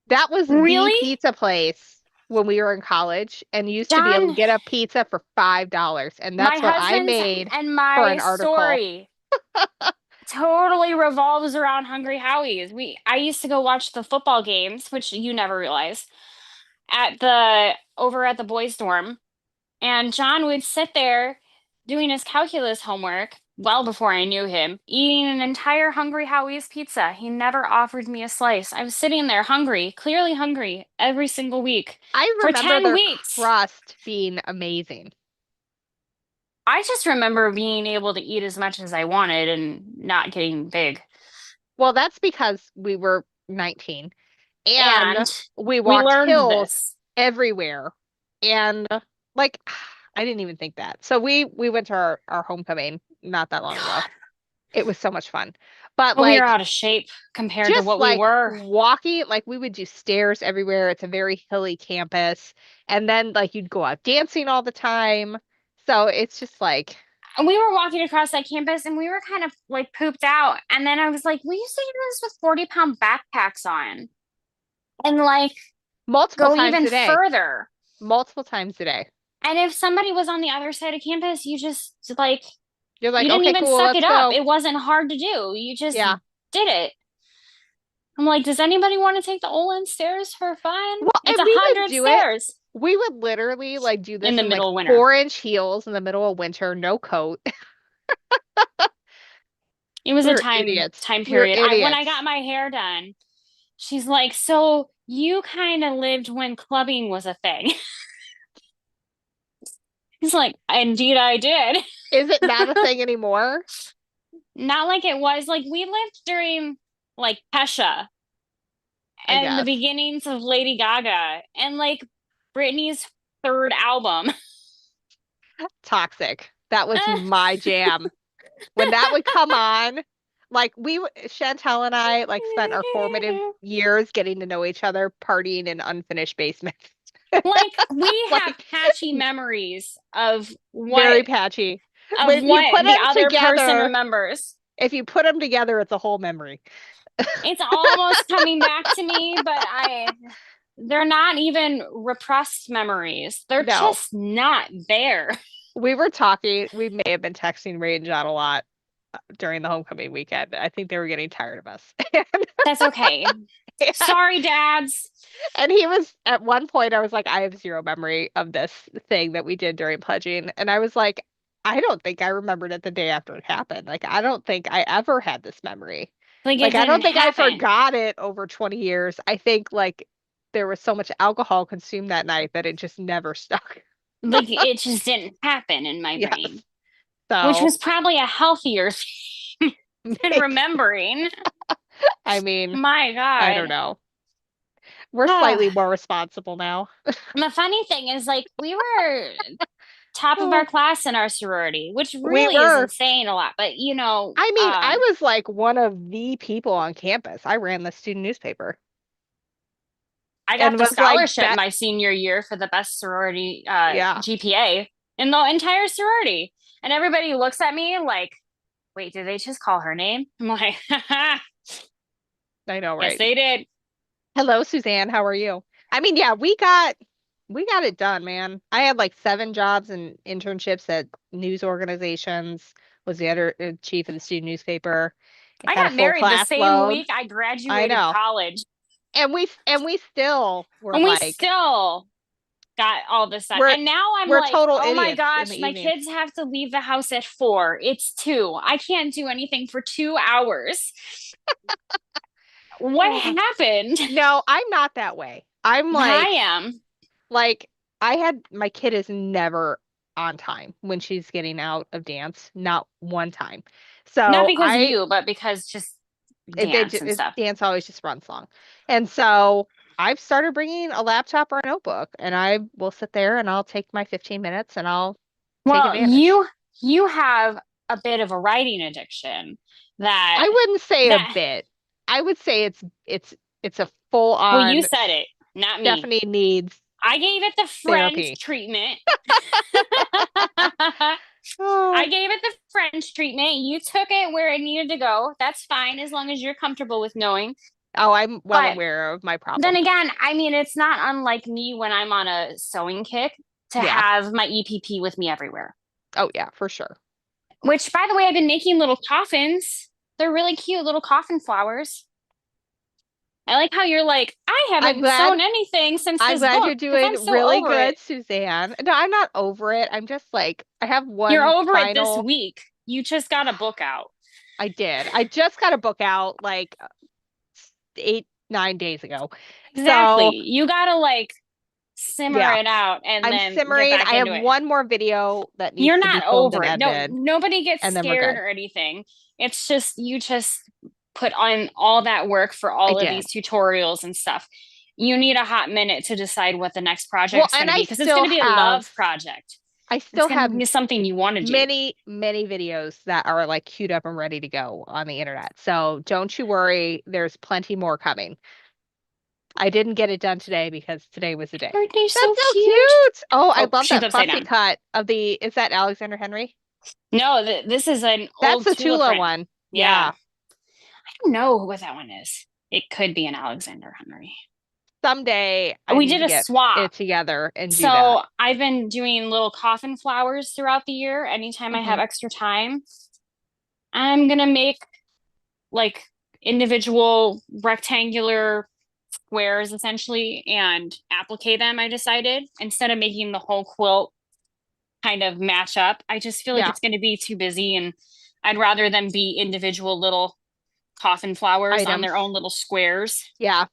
That was the Really? pizza place when we were in college and used to be able to John, get a pizza for $5. And my that's what I husband's made and for my an article. story totally revolves around Hungry Howie's. I used to go watch the football games, which you never realize, at the over at the boys' dorm. And John would sit there doing his calculus homework well before I knew him, eating an entire Hungry Howie's pizza. He never offered me a slice. I was sitting there hungry, clearly hungry, every single week I for remember 10 their weeks. crust being amazing. I just remember being able to eat as much as I wanted and not getting big. Well, that's because we were 19 and And we we walked learned hills this. everywhere. And like I didn't even think that. So we went to our homecoming not that long ago. God, It was so much fun. But but we are like out of shape compared to just what we like were. walking, like we would do stairs everywhere. It's a very hilly campus. And then like you'd go out dancing all the time. So it's just like And we were walking across that campus and we were kind of like pooped out. And then I was like, we used to do this with 40-pound backpacks on and like multiple go times even a day. further. Multiple times a day. And if somebody was on the other side of campus, you just like, You're like, you didn't okay, even cool, suck let's it up. go. It wasn't hard to do. You just Yeah. did it. I'm like, does anybody want to take the Olin stairs for fun? Well, It's and a we would hundred do it. stairs We would literally like do in this the in like middle of winter. 4-inch heels in the middle of winter, no coat. It was a We're idiots. time We're period. When I got idiots. my hair done, she's like, so you kind of lived when clubbing was a thing. He's like, indeed I did. Is it not a thing anymore? Not like it was. Like we lived during like Kesha I and the guess. beginnings of Lady Gaga and like Britney's third album. Toxic. That was my jam. When that would come on, like Chantel and I like spent our formative years getting to know each other, partying in unfinished basements. Like we have Like patchy memories very patchy. of But if you what put the them other person together, remembers. if you put them together, it's a whole memory. It's almost coming back to me, but they're not even repressed memories. They're No. just not there. We were talking, we may have been texting Ray and John a lot during the homecoming weekend. I think they were getting tired of us. That's okay. And, Sorry, dads. and he was at one point, I was like, I have zero memory of this thing that we did during pledging. And I was like, I don't think I remembered it the day after it happened. Like, I don't think I ever had this memory. Like it Like, I don't didn't think I happen. forgot it over 20 years. I think like there was so much alcohol consumed that night that it just never stuck. Like it just didn't happen in my Yes. brain, which So, was probably a healthier thing than remembering. I mean, My I don't God. know. We're slightly Ah. more responsible now. And the funny thing is, like, we were top of our class in our sorority, which We really were. isn't saying a lot, but I mean, I was like one of the people on campus. I ran the student newspaper I got and the was like scholarship bet my senior year for the best sorority yeah, GPA in the entire sorority. And everybody looks at me like, wait, did they just call her name? I'm like, I know, yes, right? they did. Hello, Suzanne. How are you? I mean, yeah, we got it done, man. I had like 7 jobs and internships at news organizations, was the editor chief of the student newspaper, I had a got full married the class same load. week I I graduated know. college, And we still were and we like still got all this done. we're And now I'm we're like, total oh my idiots in gosh, the my evenings. kids have to leave the house at 4. It's 2. I can't do anything for 2 hours. What happened? No, I'm not that way. I'm I like, am. like I had my kid is never on time when she's getting out of dance, not one time. Not So because of you, but because just dance and stuff. dance always just runs long, and so I've started bringing a laptop or a notebook, and I will sit there and I'll take my 15 minutes and I'll take Well, advantage. you have a bit of a writing addiction that I wouldn't say a that bit. I would say it's a full well, you on said it, not me. Stephanie needs I gave it the French therapy. treatment. I Oh, gave it the French treatment. You took it where it needed to go. That's fine as long as you're comfortable with knowing. oh, I'm well But aware of my then problems. again, I mean, it's not unlike me when I'm on a sewing kick to Yeah. have my EPP with me everywhere. Oh, yeah, for sure. Which, by the way, I've been making little coffins. They're really cute little coffin flowers. I like how you're like, I I'm haven't glad sewn anything since I'm this glad you're book because I'm doing so really over good, it. Suzanne. No, I'm not over it. I'm just like I have You're one over it this final week. You just got a book out. I did. I just got a book out like 8, 9 days ago. Exactly. So, You gotta like simmer yeah, it out and I'm then get simmering. back I have into it. one more video that needs You're to be not filmed over and it. No, edited, nobody gets and then we're scared good. or anything. It's just you just put on all that work for I all of did. these tutorials and stuff. You need a hot minute to decide what the next Well, project's going and to be because it's going to be a love project. I It's still going have to be something you want to do. many videos that are like queued up and ready to go on the internet. So don't you worry, there's plenty more coming. I didn't get it done today because today was the day. Aren't they That's so so cute? cute. Oh, I Oh, love she's that upside fussy down. cut of the, is that Alexander Henry? No, this is an That's old the Tula Tula print. one. Yeah. Yeah. I don't know what that one is. It could be an Alexander Henry. Someday I We need did to a get swap. it together and do that. So I've been doing little coffin flowers throughout the year. Anytime I have Hmm. extra time, I'm gonna make like individual rectangular squares essentially and applique them. I decided instead of making the whole quilt kind of match up. I just feel like Yeah, it's going to be too busy, and I'd rather them be individual little coffin flowers on items. their own little squares. Yeah,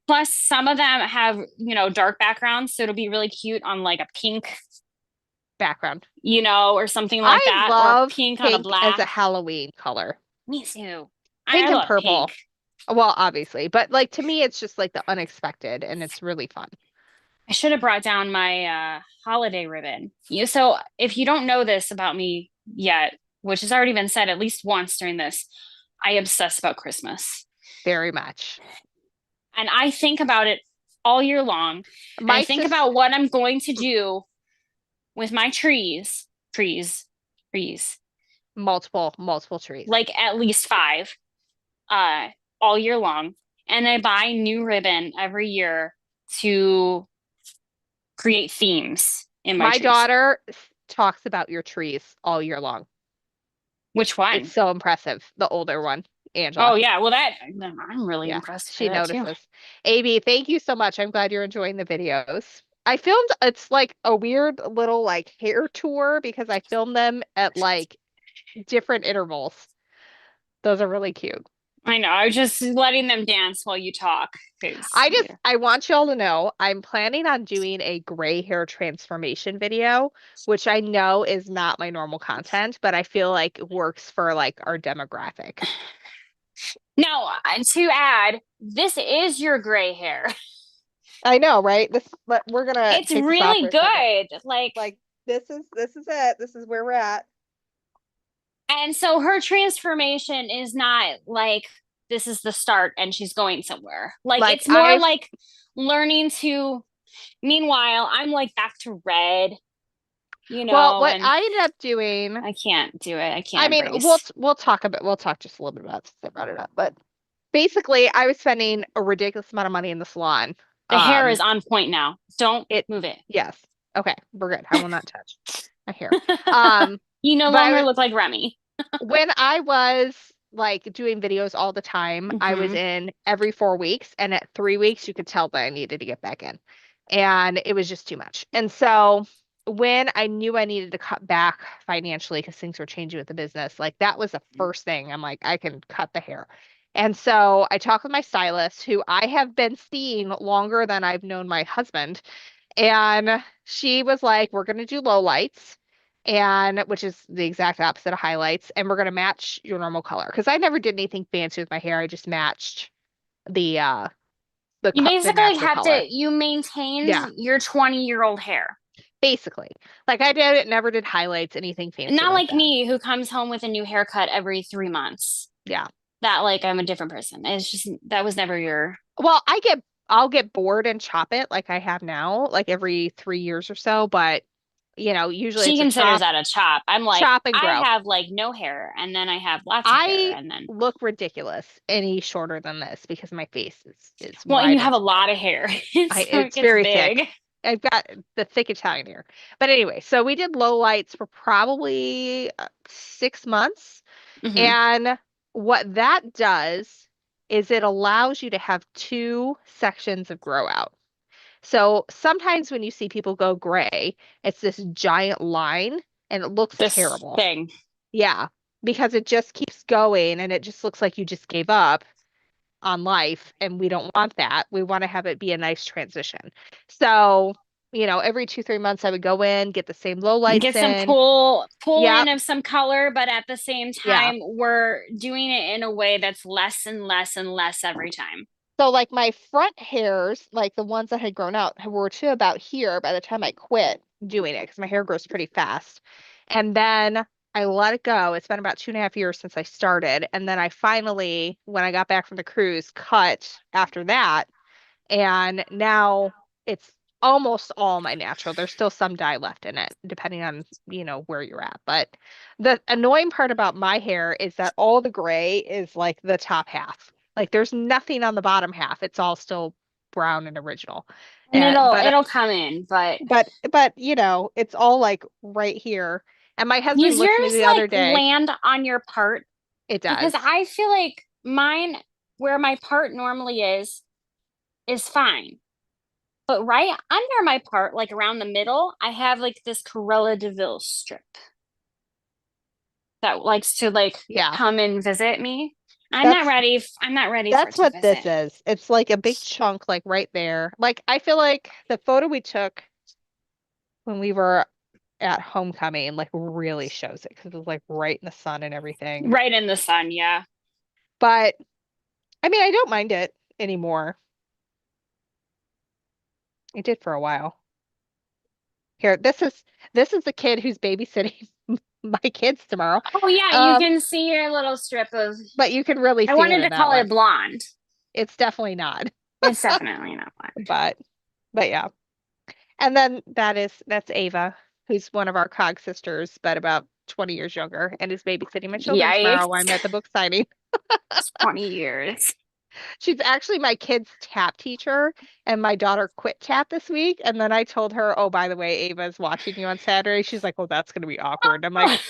Plus, some of them have, dark backgrounds, so it'll be really cute on like a pink, background. or something like I that, or love pink on a pink as a black. Halloween color. Me too. I Pink and love pink. purple. Well, obviously, but like to me, it's just like the unexpected and it's really fun. I should have brought down my holiday ribbon. So if you don't know this about me yet, which has already been said at least once during this, I obsess about Christmas. Very much. And I think about it all year long. And I My think sister, about what I'm going to do with my trees, multiple trees. like at least 5, uh, all year long. And I buy new ribbon every year to create themes in my My trees. daughter talks about your trees all year long. Which It's one? so impressive. The older one, Oh Angela. yeah, well that I'm really Yeah, impressed by she that too. notices. AB, thank you so much. I'm glad you're enjoying the videos. I filmed, it's like a weird little like hair tour because I filmed them at like different intervals. Those are really cute. I know. I was just letting them dance while you talk because yeah. I want y'all to know I'm planning on doing a gray hair transformation video, which I know is not my normal content, but I feel like it works for like our demographic. Now, to add, this is your gray hair. I know, right? But we're gonna It's take this off for really a second. good. Like, Like this is it. This is where we're at. and so her transformation is not like this is the start and she's going somewhere. Like, Like it's more I've like learning to, meanwhile, I'm like back to red, Well, what and I ended up doing, I can't do it. I I can't mean, embrace. we'll talk just a little bit about it since I brought it up, but basically I was spending a ridiculous amount of money in the salon. The hair is on point now. Don't It move it. Yes. Okay, we're good. I will not touch my hair. Um, You no but longer look like Remy. when I was like doing videos all the time, I was Hmm. in every 4 weeks, and at 3 weeks, you could tell that I needed to get back in. And it was just too much. And so when I knew I needed to cut back financially because things were changing with the business, like that was the first thing. I'm like, I can cut the hair. And so I talked with my stylist, who I have been seeing longer than I've known my husband. And she was like, we're going to do low lights, and which is the exact opposite of highlights, and we're going to match your normal color. Because I never did anything fancy with my hair. I just matched the You the basically natural have color. you maintained Yeah, your 20-year-old hair. basically. Like I did it, never did highlights, anything fancy Not like like that. me who comes home with a new haircut every 3 months. Yeah. That like I'm a different person. It's just that was never your. Well, I'll get bored and chop it like I have now, like every 3 years or so, but usually She it's a considers that a chop. I'm like, chop and I grow. have like no hair and then I have lots of hair I and then look ridiculous any shorter than this because my face is well, and you wide and have a square. lot of hair. So it It's gets very big. thick. I've got the thick Italian hair. But anyway, so we did low lights for probably 6 months. Hmm. And what that does is it allows you to have two sections of grow out. So sometimes when you see people go gray, it's this giant line and it looks This terrible. thing. Yeah, because it just keeps going and it just looks like you just gave up on life, and we don't want that. We want to have it be a nice transition. So, every 2, 3 months I would go in, get the same low lights Get some in. pull in Yep. of some color, but at the same Yeah. time, we're doing it in a way that's less and less and less every time. So like my front hairs, like the ones that had grown out, were to about here by the time I quit doing it because my hair grows pretty fast. And then I let it go. It's been about 2.5 years since I started. And then I finally, when I got back from the cruise, cut after that. And now it's almost all my natural. There's still some dye left in it, depending on, where you're at. But the annoying part about my hair is that all the gray is like the top half. Like there's nothing on the bottom half. It's all still brown and original. And And it'll come in, but it's all like right here. And my husband does was with me yours the like other day. land on your part? It Because does. I feel like mine, where my part normally is fine. But right under my part, like around the middle, I have like this Corella Deville strip that likes to like Yeah. come and visit me. That's I'm not ready for it That's to what this visit. is. It's like a big chunk, like right there. Like I feel like the photo we took when we were at homecoming, like really shows it because it was like right in the sun and everything. Right in the sun, yeah. But I mean, I don't mind it anymore. I did for a while. Here, this is the kid who's babysitting my kids tomorrow. Oh yeah, you Um, can see your little strip of but you can really I see it wanted in to that call one. it blonde. It's definitely not. It's definitely not blonde. But but yeah. And then that's Ava, who's one of our COG sisters, but about 20 years younger, and is babysitting my children tomorrow while Yikes. I'm at the book signing. It's 20 years. She's actually my kid's tap teacher, and my daughter quit tap this week. And then I told her, oh, by the way, Ava's watching you on Saturday. She's like, oh, that's going to be awkward. I'm like,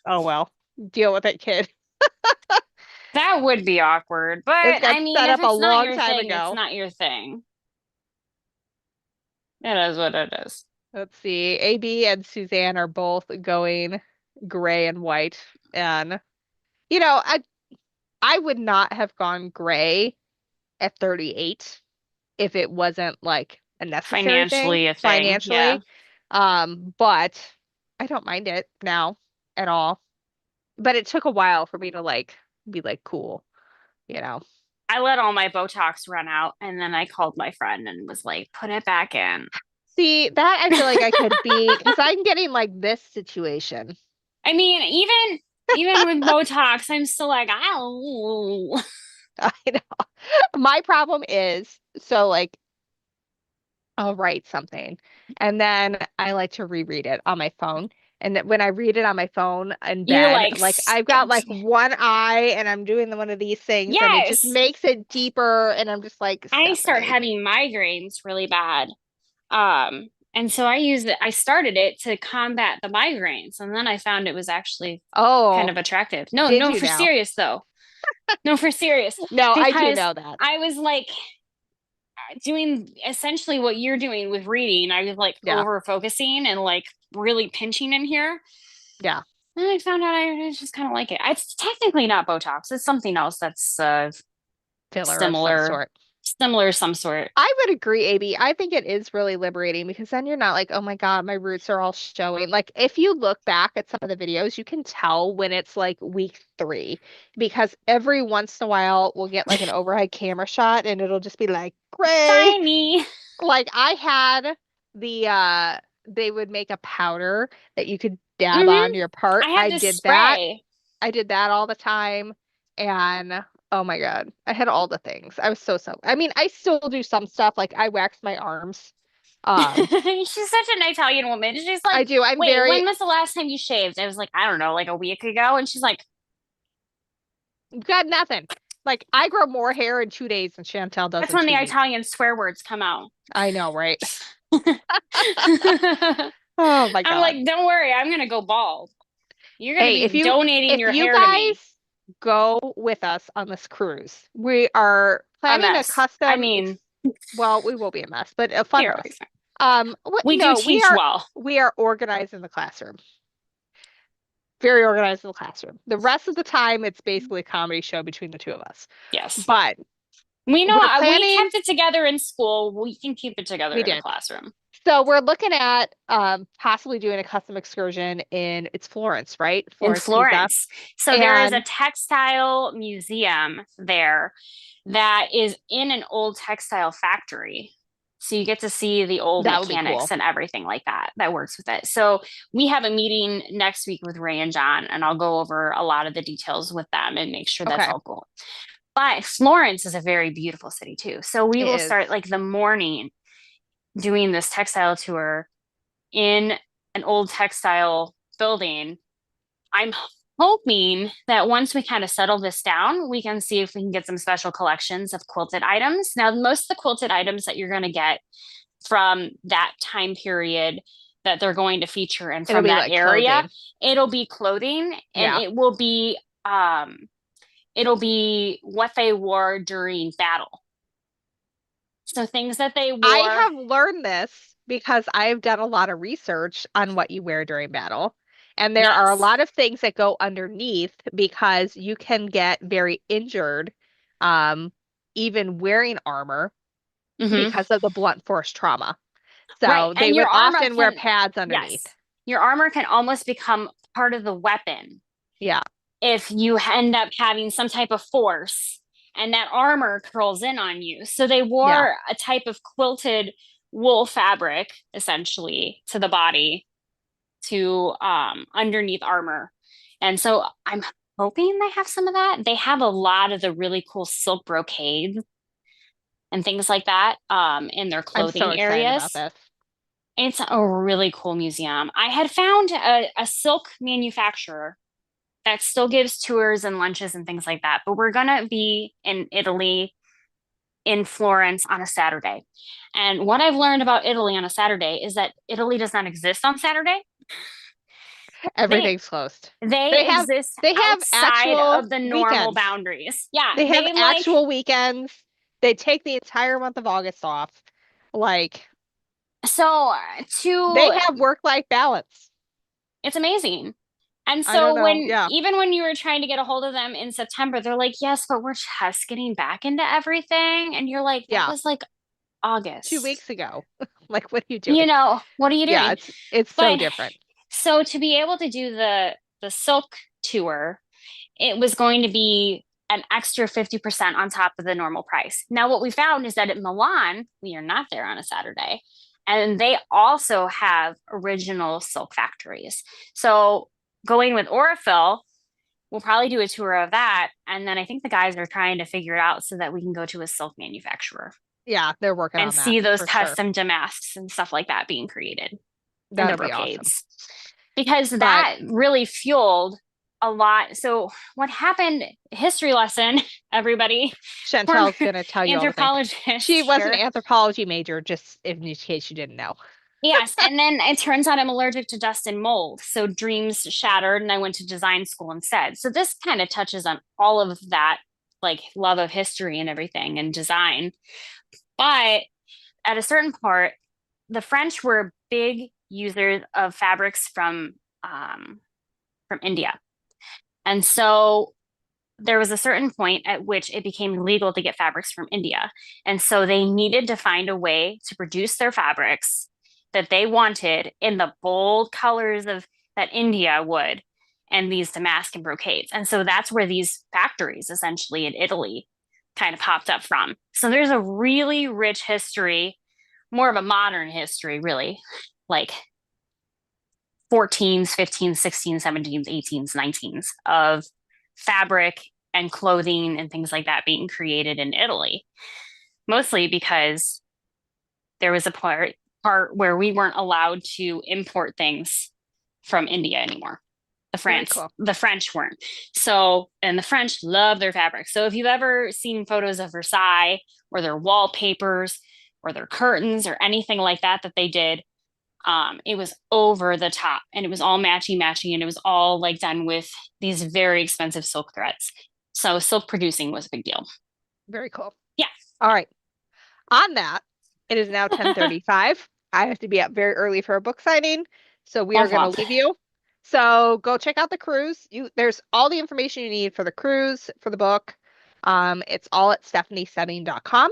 oh, well, deal with it, kid. That would be awkward. But This got I mean, set if up a it's not long your time thing, it's ago. not your thing. It is what it is. Let's see. AB and Suzanne are both going gray and white. And, you know, I would not have gone gray at 38 if it wasn't like a necessary thing Financially a thing. Yeah. financially. But I don't mind it now at all. But it took a while for me to like be like cool, you know. I let all my Botox run out and then I called my friend and was like, put it back in. See, that I feel like I could be because I'm getting like this situation. I mean, even with Botox, I'm still like, ow. I know. My problem is so like I'll write something and then I like to reread it on my phone. And that when I read it on my phone in You're bed, like, like I've got like one eye and I'm doing one of these things and it just yes. makes it deeper. And I'm just like, I start Stephanie. having migraines really bad. And so I started it to combat the migraines, and then I found it was actually kind Oh, of attractive. No, did no, you for now? serious though. No, for serious. No, I do Because know that. I was like doing essentially what you're doing with reading. I was like Yeah. over focusing and like really pinching in here. Yeah. And I found out I just kind of like it. It's technically not Botox. It's something else that's Filler of some similar, sort. similar some sort. I would agree, AB. I think it is really liberating because then you're not like, oh my God, my roots are all showing. Like, if you look back at some of the videos, you can tell when it's like week 3 because every once in a while we'll get like an overhead camera shot and it'll just be like, gray. Shiny. Like, I had they would make a powder that you could dab Hmm. on your part. I have I this did that. spray. I did that all the time. And oh my God, I had all the things. I was I mean, I still do some stuff like I wax my arms. Um, She's such an Italian woman. She's like, I do. I'm wait, very when was the last time you shaved? I was like, I don't know, like a week ago. And she's like, got nothing. Like I grow more hair in 2 days than Chantel does that's in when the 2 weeks. Italian swear words come out. I know, right? I'm Oh my God. like, don't worry, I'm gonna go bald. You're gonna Hey, be donating if your you hair to me. guys go with us on this cruise, we are A planning a mess. I custom ex mean, well, we will be a mess, but a fun you're okay. mess. We do No, teach well. we are organized in the classroom. Very organized in the classroom. The rest of the time, it's basically a comedy show between the two of us. Yes. But We know we're we planning, kept it together in school. We can keep it together we in the did. classroom. So we're looking at possibly doing a custom excursion in it's Florence, right? In Florence, Pisa. Florence. So there is a And textile museum there that is in an old textile factory. So you get to see the old that would be mechanics cool. and everything like that that works with it. So we have a meeting next week with Ray and John, and I'll go over a lot of the details with them and make sure that's Okay. all cool. But Florence is a very beautiful city too. So we It will is. start like the morning doing this textile tour in an old textile building. I'm hoping that once we kind of settle this down, we can see if we can get some special collections of quilted items. Now, most of the quilted items that you're going to get from that time period that they're going to feature and It'll from be that like area, clothing. it'll be clothing and Yeah. it'll be what they wore during battle. So things that they I wore. have learned this because I've done a lot of research on what you wear during battle. And there are a Yes. lot of things that go underneath because you can get very injured, um, even wearing armor Hmm. because of the blunt force trauma. Right. So they And would your armor often wear can, pads yes, underneath. your armor can almost become part of the weapon Yeah. if you end up having some type of force and that armor curls in on you. So they Yeah. wore a type of quilted wool fabric essentially to the body to underneath armor. And so I'm hoping they have some of that. They have a lot of the really cool silk brocade and things like that in their I'm so clothing excited about areas. this. It's a really cool museum. I had found a silk manufacturer that still gives tours and lunches and things like that. But we're gonna be in Italy in Florence on a Saturday. And what I've learned about Italy on a Saturday is that Italy does not exist on Saturday. They Everything's closed. they They have exist they have outside actual of the normal weekends. boundaries. Yeah, They have they like actual weekends. They take the entire month of August off. Like so they to have work-life balance. it's amazing. And I don't so know. when Yeah. even when you were trying to get a hold of them in September, they're like, "Yes, but we're just getting back into everything." And you're like, "That Yeah. was like 2 weeks August. ago. Like, what are you doing? What are you Yeah, doing?" it's so But different. so to be able to do the Silk tour, it was going to be an extra 50% on top of the normal price. Now, what we found is that at Milan, we are not there on a Saturday, and they also have original silk factories. So going with Orifil, we'll probably do a tour of that. And then I think the guys are trying to figure it out so that we can go to a silk manufacturer Yeah, they're working and on that see those for sure. custom damasks and stuff like that being created and the That'll be awesome. brocades because But that really fueled a lot. So what happened, history lesson, everybody, former Chantel's gonna tell you all the things. She anthropologist was an here. anthropology major, just in case you didn't know. Yes, and then it turns out I'm allergic to dust and mold. So dreams shattered and I went to design school instead. So this kind of touches on all of that, like love of history and everything and design. But at a certain part, the French were big users of fabrics from India. And so there was a certain point at which it became illegal to get fabrics from India. And so they needed to find a way to produce their fabrics that they wanted in the bold colors of that India would and these damask and brocades. And so that's where these factories essentially in Italy kind of popped up from. So there's a really rich history, more of a modern history, really, like 14s, 15s, 16s, 17s, 18s, 19s of fabric and clothing and things like that being created in Italy, mostly because there was a part where we weren't allowed to import things from India anymore. Very cool. The French weren't. So, and the French love their fabric. So if you've ever seen photos of Versailles or their wallpapers or their curtains or anything like that that they did, it was over the top and it was all matchy and it was all like done with these very expensive silk threads. So silk producing was a big deal. Very cool. Yeah. All right. On that, it is now 10:35. I have to be up very early for a book signing, so we are Womp going womp. to leave you. So go check out the cruise. There's all the information you need for the cruise, for the book. It's all at stephaniesetting.com.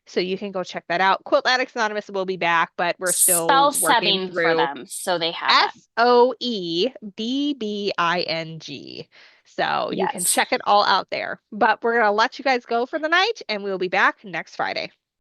So you can go check that out. Quilt Addicts Anonymous will be back, but we're still Spell working sebbing for through them so they have that. SOEBBING. So you can Yes. check it all out there. But we're going to let you guys go for the night, and we'll be back next Friday.